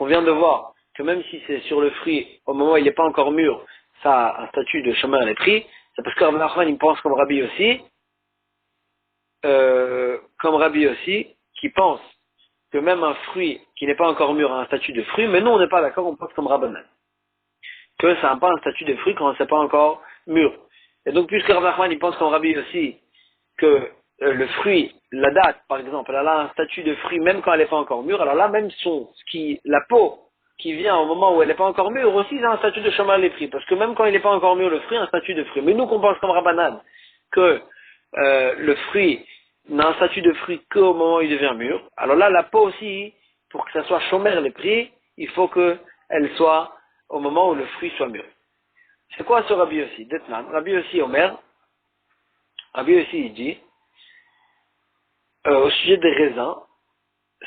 vient de voir, que même si c'est sur le fruit, au moment où il n'est pas encore mûr, ça a un statut de shomer les prix, c'est parce que Rav Nachman, il pense comme Rabbi aussi, qui pense que même un fruit qui n'est pas encore mûr a un statut de fruit, mais nous on n'est pas d'accord, on pense comme Rabbanan, que ça n'a pas un statut de fruit quand c'est pas encore mûr. Et donc puisque Rav Nachman il pense comme Rabbi aussi que le fruit, la date par exemple, elle a un statut de fruit même quand elle n'est pas encore mûre, alors là même la peau qui vient au moment où elle n'est pas encore mûre aussi ça a un statut de shomer les prix, parce que même quand il n'est pas encore mûr le fruit a un statut de fruit. Mais nous qu'on pense comme Rabbanan que le fruit n'a un statut de fruit qu'au moment où il devient mûr, alors là la peau aussi, pour que ça soit shomer les prix, il faut qu'elle soit au moment où le fruit soit mûr. C'est quoi ce Rabbi aussi? Detnan, Rabbi aussi Omer, Rabbi aussi il dit, au sujet des raisins,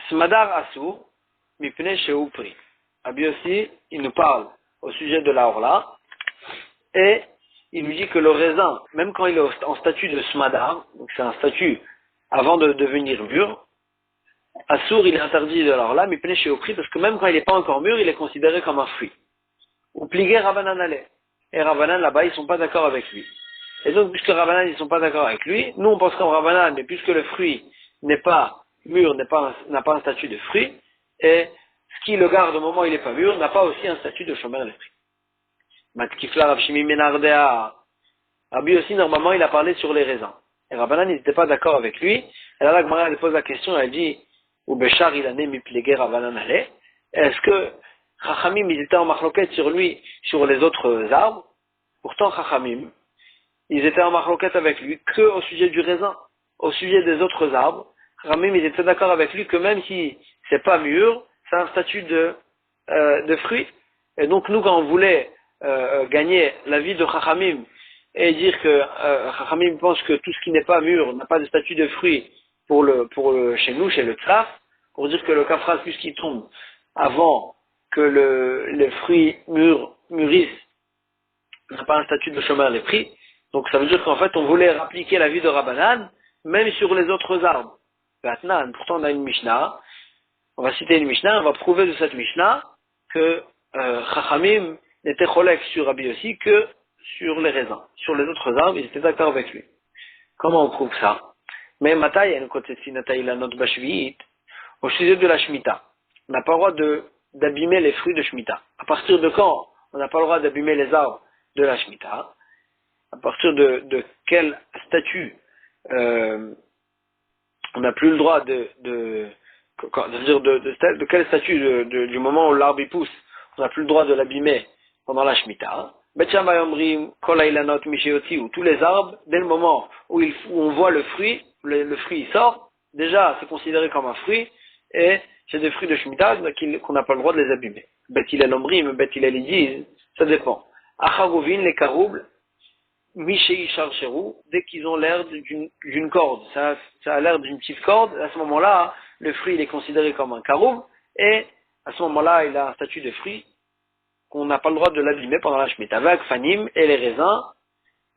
Smadar Asur, Mipne Shehu Pri. Rabbi aussi, il nous parle au sujet de la Orla, et il nous dit que le raisin, même quand il est en statut de Smadar, donc c'est un statut avant de devenir mûr, Asur il est interdit de la Orla, Mipne Shehu Pri, parce que même quand il n'est pas encore mûr, il est considéré comme un fruit. Ou Pligé Rabbanan Ale. Et Rabbanan là-bas, ils sont pas d'accord avec lui. Et donc, puisque Rabbanan, ils sont pas d'accord avec lui, nous on pense comme Rabbanan, mais puisque le fruit n'est pas mûr, n'a pas un statut de fruit, et ce qui le garde au moment où il n'est pas mûr, n'a pas aussi un statut de shomer les prix. Matkifla Rav Shimi Menardea, Rabbi aussi, normalement, il a parlé sur les raisins. Et Rabbanan, ils n'étaient pas d'accord avec lui. Et là, la Gemara, elle pose la question, elle dit, ou Béchar, il a né miplégué Rabbanan allait. Est-ce que Chachamim, ils étaient en marloquette sur lui, sur les autres arbres? Pourtant, Chachamim, ils étaient en marloquette avec lui que au sujet du raisin. Au sujet des autres arbres, Chachamim, ils étaient d'accord avec lui que même si c'est pas mûr, c'est un statut de fruit. Et donc, nous, quand on voulait gagner la vie de Chachamim et dire que Chachamim pense que tout ce qui n'est pas mûr n'a pas de statut de fruit chez nous, chez le Tzraf, pour dire que le kafras, puisqu'il tombe avant que les fruits mûrissent, n'a pas un statut de shomer les prix. Donc ça veut dire qu'en fait on voulait appliquer la vie de Rabbanan même sur les autres arbres. Maintenant, pourtant on a une Mishnah, on va citer une Mishnah, on va prouver de cette Mishnah que Chachamim n'était cholek sur Rabbi aussi que sur les raisins. Sur les autres arbres, ils étaient d'accord avec lui. Comment on prouve ça? Mais Mataï, au sujet de la Shemitah, on n'a pas le droit d'abîmer les fruits de Shemitah. À partir de quand on n'a pas le droit d'abîmer les arbres de la Shemitah? À partir de quel statut on n'a plus le droit de quel statut du moment où l'arbre y pousse, on n'a plus le droit de l'abîmer pendant la Shemitah. Bet Shammai omrim kol hailanot misheoti, où tous les arbres, dès le moment où on voit le fruit, le fruit il sort, déjà c'est considéré comme un fruit, et c'est des fruits de Shemitah qu'on n'a pas le droit de les abîmer. Bet Hillel omrim, Bet Hillel ils disent, ça dépend. Acharuvin, les caroubles, Mishei Charcherou, dès qu'ils ont l'air d'une corde, ça a l'air d'une petite corde, à ce moment-là, le fruit il est considéré comme un caroub, et à ce moment-là, il a un statut de fruit qu'on n'a pas le droit de l'abîmer pendant la Shemitah. Avec Fanim et les raisins,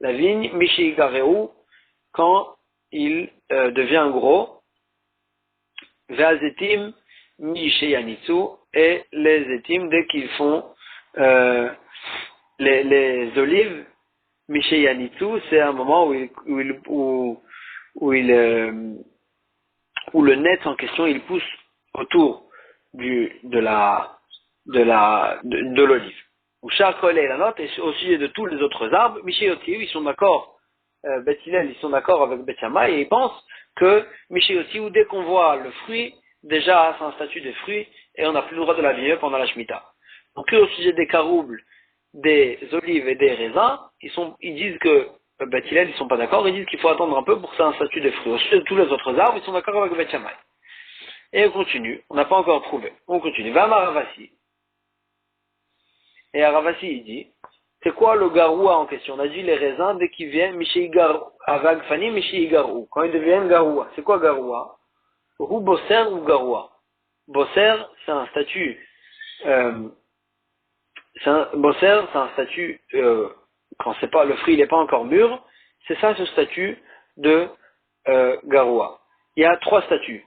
la vigne, Mishei Gareu, quand il devient gros, Ve'azetim, Mishei Anitsu, et les étim, dès qu'ils font les olives, Mishei Yanitsu, c'est un moment où le net en question, il pousse autour de l'olive. Ou Charkol et la note, et au sujet de tous les autres arbres, Mishei Yotiu, ils sont d'accord, Bet Hillel, ils sont d'accord avec Bet Shammai, et ils pensent que Mishei Yotiu, dès qu'on voit le fruit, déjà, c'est un statut de fruit, et on n'a plus le droit de l'abîmer pendant la Shemitah. Donc, au sujet des caroubles, des olives et des raisins, ils disent que Bet Hillel, ils sont pas d'accord, ils disent qu'il faut attendre un peu pour que ça ait un statut de fruit. Au sujet de tous les autres arbres, ils sont d'accord avec Bet Shammai. Et on continue, on n'a pas encore prouvé. On continue. Va à Ravasi. Et Ravasi, il dit, c'est quoi le garoua en question? On a dit les raisins, dès qu'ils viennent, Mishei Garou, Avag Fani, Mishei Garou. Quand ils deviennent garoua, c'est quoi garoua? Roux bosser ou garoua? Bosser, c'est un statut, Bosser, c'est un statut, quand c'est pas, le fruit il n'est pas encore mûr, c'est ça ce statut de Garoua. Il y a 3 statuts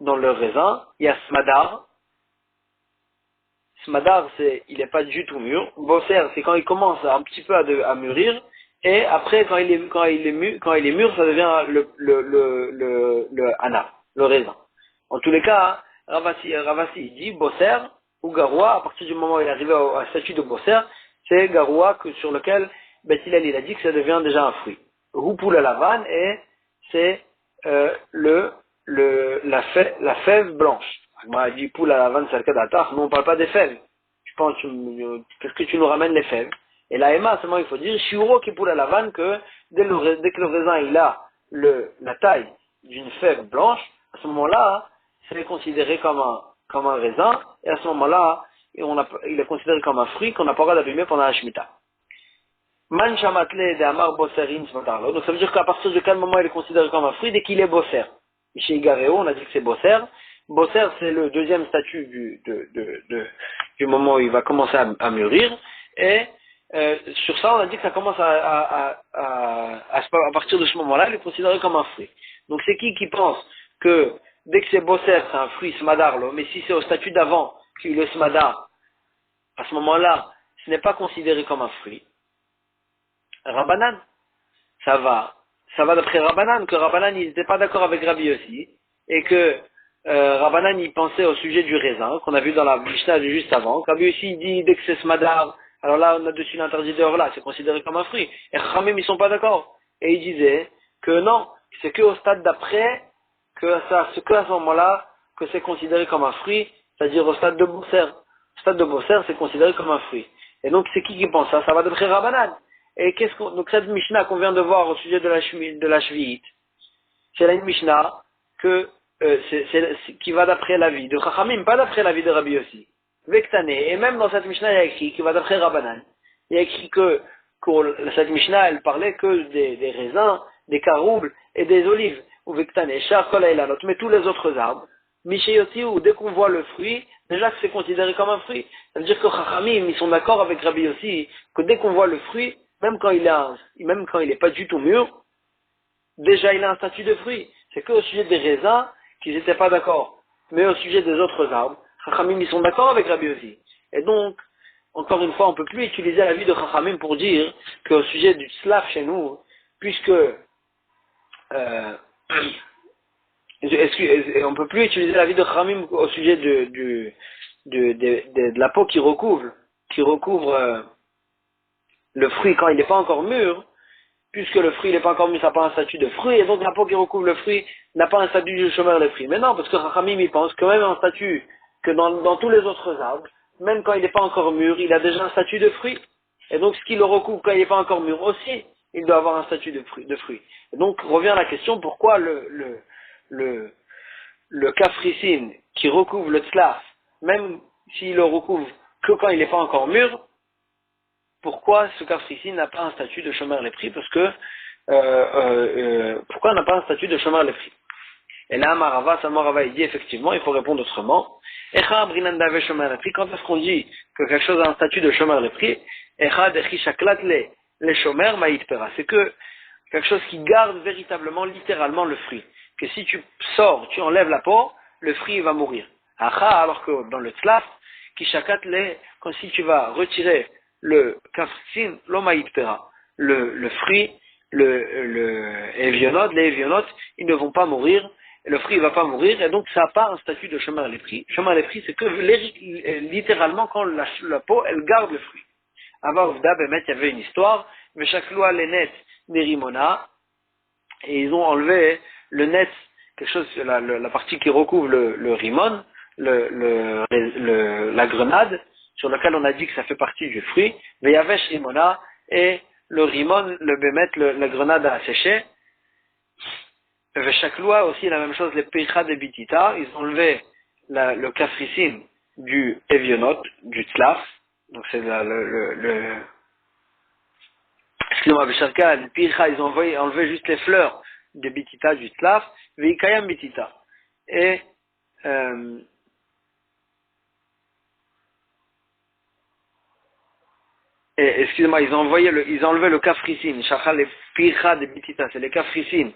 dans le raisin. Il y a Smadar. Smadar, il n'est pas du tout mûr. Bosser, c'est quand il commence un petit peu à mûrir. Et après, quand il est mûr, ça devient le Hana, le raisin. En tous les cas, Ravasi dit Bosser ou Garoua, à partir du moment où il est arrivé au statut de Bosser, c'est Garoua sur lequel Beth Hillel il a dit que ça devient déjà un fruit. Houpoul à la vanne, et c'est la fève blanche. Moi, je dis poule à la vanne, c'est le cas d'attard. Nous, on ne parle pas des fèves. Je pense, qu'est-ce que tu nous ramènes les fèves? Et la Emma, seulement, il faut dire, shiuro qui poule à la vanne, que dès que le raisin, il a la taille d'une fève blanche, à ce moment-là, c'est considéré comme un raisin, et à ce moment-là, il est considéré comme un fruit qu'on n'a pas le droit d'abîmer pendant la Shemitah. Man shamatle de amar bosserin smatarlo. Donc ça veut dire qu'à partir de quel moment il est considéré comme un fruit? Dès qu'il est bosser. Chez Igareo, on a dit que c'est bosser. Bosser, c'est le deuxième statut du moment où il va commencer à mûrir. Et sur ça, on a dit que ça commence à partir de ce moment-là, il est considéré comme un fruit. Donc c'est qui pense que dès que c'est bosser, c'est un fruit smadarlo, mais si c'est au statut d'avant qu'il est smadar, à ce moment-là, ce n'est pas considéré comme un fruit. Rabbanan, ça va d'après Rabbanan, que Rabbanan ils n'étaient pas d'accord avec Rabbi Yossi, et que Rabbanan il pensait au sujet du raisin, qu'on a vu dans la Mishnah juste avant. Rabbi Yossi il dit dès que c'est smadar, alors là on a dessus l'interdit de là, c'est considéré comme un fruit. Et Khamim ils sont pas d'accord. Et ils disaient que non, c'est que au stade d'après, que à ce moment-là, que c'est considéré comme un fruit, c'est-à-dire au stade de Bosser. Au stade de Bosser, c'est considéré comme un fruit. Et donc c'est qui pense ça? Ça va d'après Rabbanan. Et donc cette Mishnah qu'on vient de voir au sujet de la Shvi'it, c'est là une Mishnah qui va d'après l'avis de Chachamim, pas d'après l'avis de Rabbi Yossi. Vektane. Et même dans cette Mishnah, il y a écrit qui va d'après Rabbanan. Il y a écrit que cette Mishnah, elle parlait que des raisins, des caroubles et des olives. Ou Vektane, Shar Kol Eilanot, mais tous les autres arbres. Mishayoti, ou dès qu'on voit le fruit, déjà que c'est considéré comme un fruit. Ça veut dire que Chachamim, ils sont d'accord avec Rabbi Yossi, que dès qu'on voit le fruit, même quand il est pas du tout mûr, déjà il a un statut de fruit. C'est que au sujet des raisins qu'ils n'étaient pas d'accord. Mais au sujet des autres arbres, Chachamim ils sont d'accord avec Rabbi Yossi. Et donc, encore une fois, on ne peut plus utiliser la vie de Chachamim pour dire qu'au sujet du slav chez nous, puisque on ne peut plus utiliser la vie de Chachamim au sujet de la peau qui recouvre le fruit quand il n'est pas encore mûr, puisque le fruit n'est pas encore mûr, ça n'a pas un statut de fruit, et donc la peau qui recouvre le fruit n'a pas un statut de chômeur de fruits. Mais non, parce que Chachamim il pense que même un statut, que dans tous les autres arbres, même quand il n'est pas encore mûr, il a déjà un statut de fruit. Et donc ce qui le recouvre quand il n'est pas encore mûr aussi, il doit avoir un statut de fruit. Et donc revient la question, pourquoi le kafricine qui recouvre le tzlaf, même s'il le recouvre que quand il n'est pas encore mûr, pourquoi ce kafricine n'a pas un statut de chômeur les prix? Parce que pourquoi il n'a pas un statut de chômeur les prix? Et là, Marava, Samarava, il dit effectivement, il faut répondre autrement. Quand est-ce qu'on dit que quelque chose a un statut de chômeur les prix? C'est que quelque chose qui garde véritablement, littéralement le fruit. Que si tu sors, tu enlèves la peau, le fruit va mourir. Alors que dans le tzlaf, quand si tu vas retirer le kafricine, l'omaïtpera, le fruit, les évionotes, ils ne vont pas mourir, le fruit ne va pas mourir, et donc ça n'a pas un statut de chemin à l'esprit. Chemin à l'esprit, c'est que littéralement, quand la peau, elle garde le fruit. Avant Ovda, il y avait une histoire, mais chaque loi, les nets, des rimona, et ils ont enlevé le net, quelque chose, la partie qui recouvre le rimon, la grenade, sur laquelle on a dit que ça fait partie du fruit, mais yavesh rimona, et le rimon, le bémet, la grenade à sécher. Chaque loi aussi la même chose, les peicha de bitita, ils ont enlevé le kafricine du évionot, du tlaf, donc c'est excusez-moi, Bécharka, les peicha, ils ont enlevé juste les fleurs de bitita, du tlaf, veikayam bitita. Et excusez-moi, ils ont enlevé le kafricine, shachal et pircha de bitita, c'est les kafricine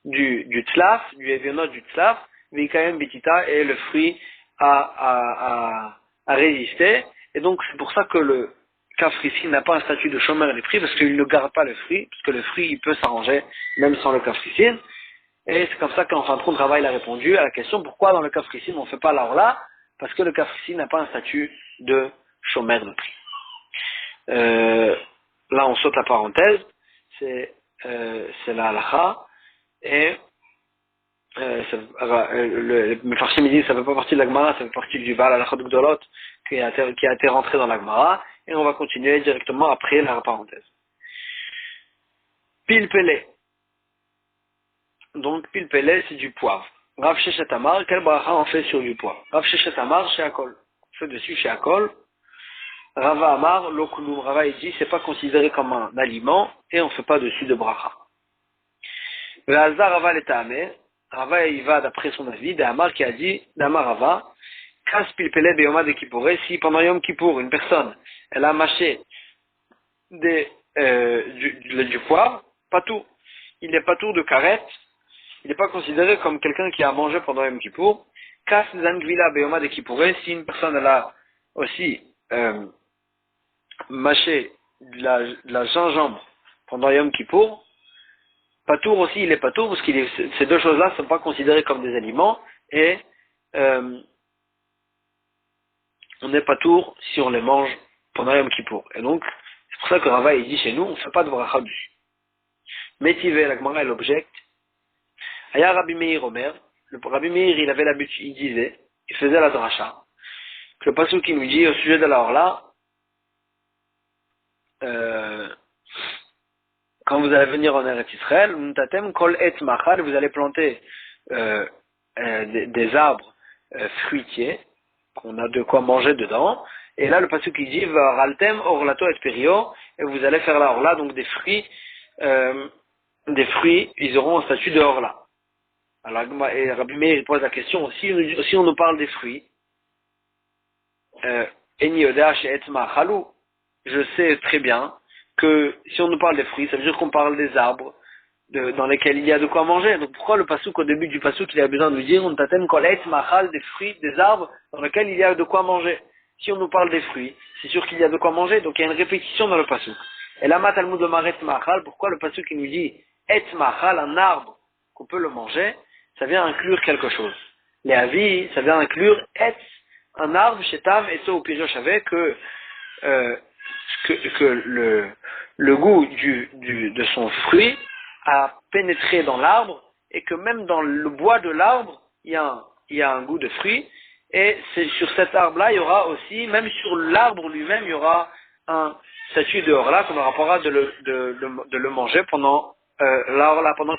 du tlaf, du événement du tlaf, vikaem bitita, et le fruit a résisté, et donc c'est pour ça que le kafricine n'a pas un statut de chômeur des prix, parce qu'il ne garde pas le fruit, parce que le fruit il peut s'arranger même sans le kafricine, et c'est comme ça qu'en fin de compte, Rava il a répondu à la question pourquoi dans le kafricine on ne fait pas l'orla, parce que le kafricine n'a pas un statut de chômeur de prix. Là on saute la parenthèse, c'est la halakha, et le Mefarshim dit ça ne fait pas partie de la Gemara, ça fait partie du Baal halakha d'Gdolot qui a été rentré dans la Gemara, et on va continuer directement après la parenthèse. Pilpele. Donc pilpele c'est du poivre. Rav Sheshet Amar, quel bracha on fait sur du poivre? Rav Sheshet Amar chez Akol. On fait dessus chez Akol. Rava Amar, l'okulum, Rava il dit, c'est pas considéré comme un aliment, et on fait pas dessus de bracha. Le Hazar Rava l'etame, Rava il va d'après son avis, d'Amar qui a dit, d'Amar Rava, kas pilpele beyoma de Kippouré, si pendant Yom Kippour, une personne, elle a mâché du poivre, pas tout. Il n'est pas tout de carette, il n'est pas considéré comme quelqu'un qui a mangé pendant Yom Kippour. Kas zangvila beyoma de Kippouré, si une personne elle a aussi mâcher de la gingembre pendant Yom Kippour, patour aussi, il est patour parce que ces deux choses-là ne sont pas considérées comme des aliments, et on n'est patour si on les mange pendant Yom Kippour. Et donc, c'est pour ça que Rava il dit chez nous, on ne fait pas de bracha dessus. Métivé, la Gemara, elle objecte. Aya Rabbi Meir Omer, le Rabbi Meir, il avait l'habitude, il disait, il faisait la dracha, que le pasuk qui nous dit au sujet de la orla, quand vous allez venir en Eretz Israël, vous allez planter des arbres fruitiers, qu'on a de quoi manger dedans, et là le pasuk qui dit Varaltem orlato et perio, et vous allez faire la orla, donc des fruits, ils auront un statut de orla. Alors et Rabbi Meir pose la question, si on nous parle des fruits, Eni Oda chez Etzma Chalou, je sais très bien que si on nous parle des fruits, ça veut dire qu'on parle des arbres dans lesquels il y a de quoi manger. Donc pourquoi le pasuk au début du pasuk il a besoin de nous dire on tatem kolet machal, des fruits, des arbres dans lesquels il y a de quoi manger? Si on nous parle des fruits, c'est sûr qu'il y a de quoi manger, donc il y a une répétition dans le pasuk. Et là Talmud de Maret machal, pourquoi le pasuk il nous dit et machal, un arbre qu'on peut le manger, ça vient inclure quelque chose. Les avis, ça vient inclure et un arbre chez Tav et ça au Pirish avec que le goût de son fruit a pénétré dans l'arbre, et que même dans le bois de l'arbre, il y a un goût de fruit, et c'est sur cet arbre-là, il y aura aussi, même sur l'arbre lui-même, il y aura un statut de orla qu'on aura pas de le manger pendant pendant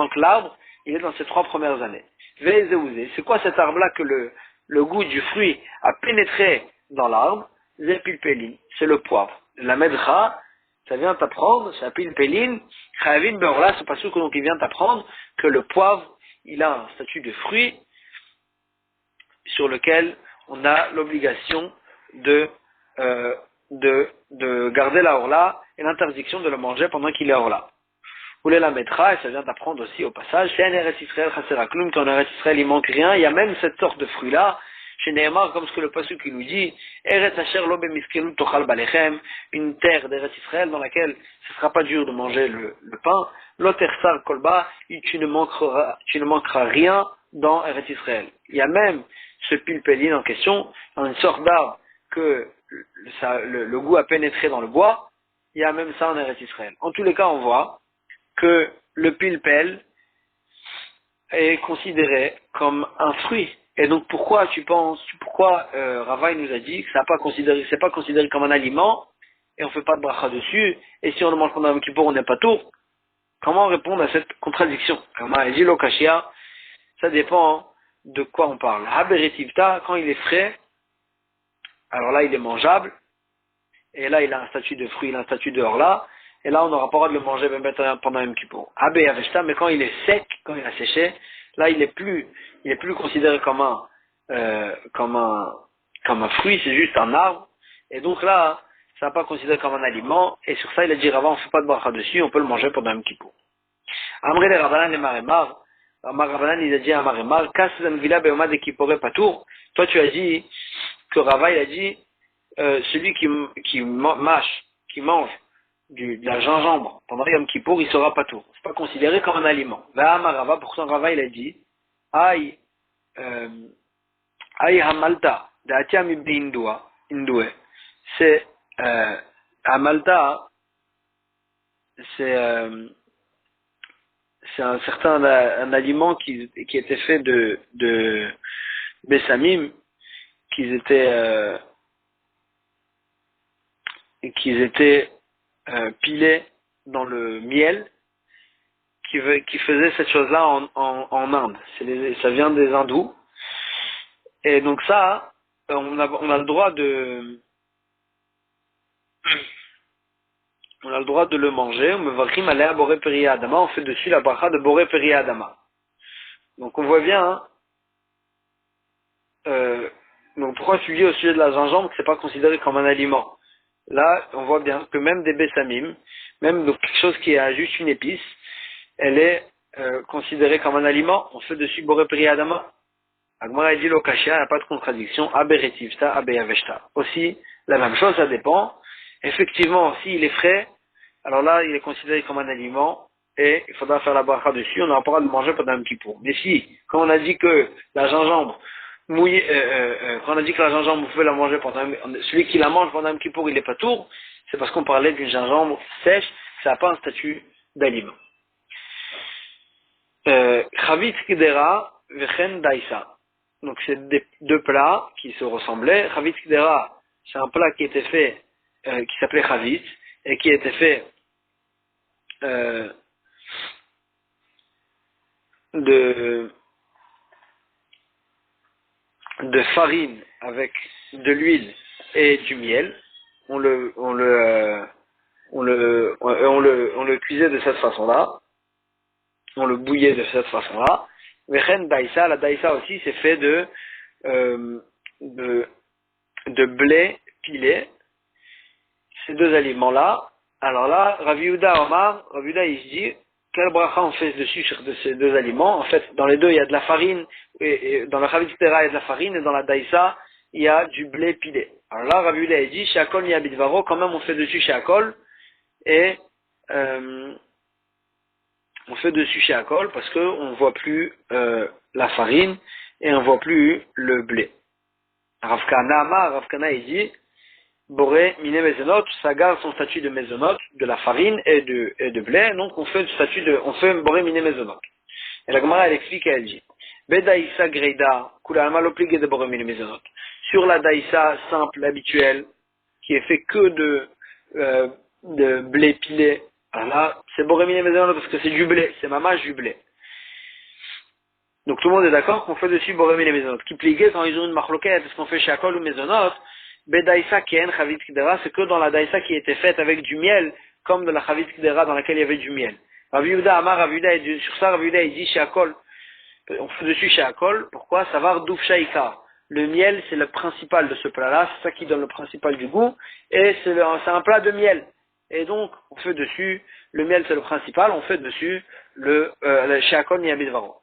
que l'arbre, il est dans ses 3 premières années. C'est quoi cet arbre-là que le goût du fruit a pénétré dans l'arbre? Zepilpelin, c'est le poivre. La medra, ça vient t'apprendre, c'est pilpelin, chavin beorla, c'est pas sûr que donc il vient t'apprendre que le poivre, il a un statut de fruit sur lequel on a l'obligation de garder la orla et l'interdiction de le manger pendant qu'il est orla. Ou la medra, et ça vient t'apprendre aussi au passage, c'est un Eretz Israël chaseraklum, qu'en Eretz Israël il manque rien, il y a même cette sorte de fruit-là, chez Nehemar, comme ce que le pasuk qui nous dit, Eretz Asher lo bemiskenu tochal balechem, une terre d'Eretz Israël dans laquelle ce ne sera pas dur de manger le pain, lo tersar kolba, tu ne manqueras rien dans Eretz Israël. Il y a même ce pilpelin en question, une sorte d'arbre que le goût a pénétré dans le bois, il y a même ça en Eretz Israël. En tous les cas, on voit que le pilpel est considéré comme un fruit. Et donc pourquoi Rava nous a dit que c'est pas considéré comme un aliment, et on fait pas de bracha dessus, et si on le mange pendant Yom Kippour, on n'est pas tout? Comment répondre à cette contradiction? Il dit l'okashia, ça dépend de quoi on parle. Haberitivta, quand il est frais, alors là il est mangeable, et là il a un statut de fruit, il a un statut de orla, et là on n'aura pas le droit de le manger même pendant Yom Kippour. Habe aveshta, mais quand il est sec, quand il a séché, là il est plus considéré comme un fruit, c'est juste un arbre, et donc là ça n'a pas considéré comme un aliment, et sur ça il a dit Rava, on ne fait pas de bracha dessus, on peut le manger pendant un petit pot. Amré les Rabbanan les Maremar, Rabbanan il a dit à Maremar, Kassan Vila Beoma de Kipore Patour, toi tu as dit que Rava il a dit, celui qui mâche, qui mange de la gingembre pendant Yom Kippour, il sera patour. C'est pas considéré comme un aliment. Va Rava, pourtant Rava il a dit, Aïe Hamalta, Da'atia Mibni Indoué, c'est Hamalta, c'est un certain un aliment qui était fait de Bessamim, qu'ils étaient pilés dans le miel, qui faisait cette chose-là en Inde. Ça vient des hindous. Et donc ça, on a le droit de le manger. On fait dessus la bracha de Boré Peri Adama. Donc on voit bien, donc pourquoi tu dis au sujet de la gingembre que c'est pas considéré comme un aliment? Là, on voit bien que même des bessamim, même donc quelque chose qui a juste une épice, elle est considérée comme un aliment. On fait dessus Boré Peri Adama. Agmara dit l'okashia, il n'y a pas de contradiction. Aberetivta, abeyaveshta. Aussi, la même chose, ça dépend. Effectivement, s'il est frais, alors là, il est considéré comme un aliment et il faudra faire la bracha dessus. On n'aura pas le droit de manger pendant un petit pot. Mais si, quand on a dit que la gingembre mouillée, quand on a dit que la gingembre, vous pouvez la manger celui qui la mange pendant un petit pot, il n'est pas tour, c'est parce qu'on parlait d'une gingembre sèche, ça n'a pas un statut d'aliment. Chavit kidera vechen daïsa. Donc c'est deux plats qui se ressemblaient. Chavit kidera, c'est un plat qui était fait, qui s'appelait chavit, et qui était fait de farine avec de l'huile et du miel. On le cuisait de cette façon-là. On le bouillait de cette façon-là. Vechen daïsa, la daïsa aussi c'est fait de blé pilé. Ces deux aliments-là. Alors là, Rav Yehuda Omar, Rav Yehuda il se dit, quel bracha on fait dessus sur ces deux aliments? En fait, dans les deux, il y a de la farine, et dans la Chavit Kidera, il y a de la farine, et dans la Daïsa, il y a du blé pilé. Alors là, Rav Yehuda il dit, chez Akol ni Abidvaro, quand même on fait dessus chez Akol, et on fait dessus chez Akol, parce qu'on ne voit plus la farine, et on ne voit plus le blé. Rav Kana il dit, Boré, miné mezonot, ça garde son statut de mezonot, de la farine et de blé, donc on fait boré miné mezonot. Et la Gemara elle explique et elle dit, Bedaïsa greida, kula alma l'obligé de boré miné mezonot. Sur la daïsa simple, habituelle, qui est fait que de blé pilé, alors là, c'est boré miné mezonot parce que c'est du blé, c'est mamache du blé. Donc tout le monde est d'accord qu'on fait dessus boré miné mezonot. Qui plié quand ils ont une marloquette, est-ce qu'on fait shakol ou mezonot? Bedaïsa kien chavit kidera, c'est que dans la daïsa qui était faite avec du miel, comme de la chavit kidera dans laquelle il y avait du miel. Rav Yehuda Amar, Rav Yehuda, sur ça, Rav Yehuda, il dit chez Akol, on fait dessus chez Akol, pourquoi? Savoir douf shaika. Le miel, c'est le principal de ce plat-là, c'est ça qui donne le principal du goût, et c'est un plat de miel. Et donc, on fait dessus, le miel c'est le principal, on fait dessus le chez Akol Niyabidvaro.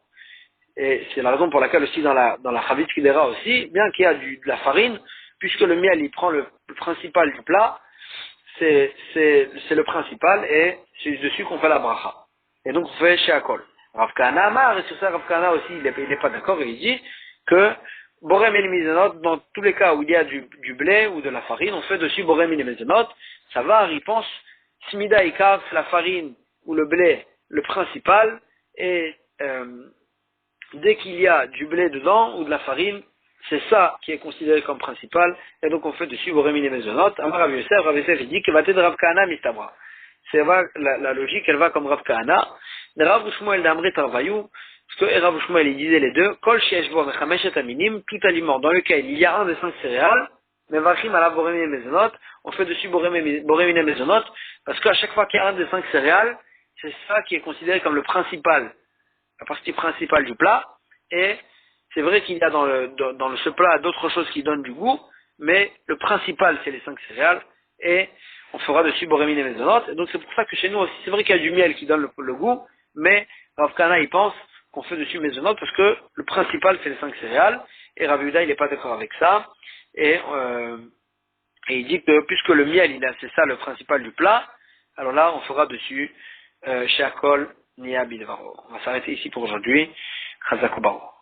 Et c'est la raison pour laquelle aussi dans la chavit kidera aussi, bien qu'il y a de la farine, puisque le miel il prend le principal du plat, c'est le principal et c'est dessus qu'on fait la bracha. Et donc on fait chez Akol. Rav Kahana Amar, et sur ça Rav Kahana aussi il n'est pas d'accord, et il dit que Boré Mini Mezonot, dans tous les cas où il y a du blé ou de la farine, on fait dessus Boré Mini Mezonot, ça va, il pense, Smida Ikar, c'est la farine ou le blé le principal, et dès qu'il y a du blé dedans ou de la farine, c'est ça qui est considéré comme principal, et donc on fait dessus Boré Miné Mezonot. Amar Rav Yosef, il dit que va être Rav Kahana mistabra. C'est la logique, elle va comme Rav Kahana. Rav Shmuel d'Amrit Arvayou, parce que Rav Shmuel il disait les deux, Kol Sheshbo Mechameshet Aminim, tout aliment dans lequel il y a un des 5 céréales, mais Vachim ala Boré Miné Mezonot, on fait dessus Boré Miné Mezonot, parce qu'à chaque fois qu'il y a un des 5 céréales, c'est ça qui est considéré comme le principal, la partie principale du plat, et c'est vrai qu'il y a dans ce plat d'autres choses qui donnent du goût, mais le principal c'est les 5 céréales, et on fera dessus Borémine et Mezonot. Et donc c'est pour ça que chez nous aussi, c'est vrai qu'il y a du miel qui donne le goût, mais Rav Kana il pense qu'on fait dessus Mezonot parce que le principal c'est les 5 céréales, et Rav Yehuda il n'est pas d'accord avec ça, et il dit que puisque le miel c'est ça le principal du plat, alors là on fera dessus Sheakol Nia Bidvaro. On va s'arrêter ici pour aujourd'hui. Chazak U'Baruch.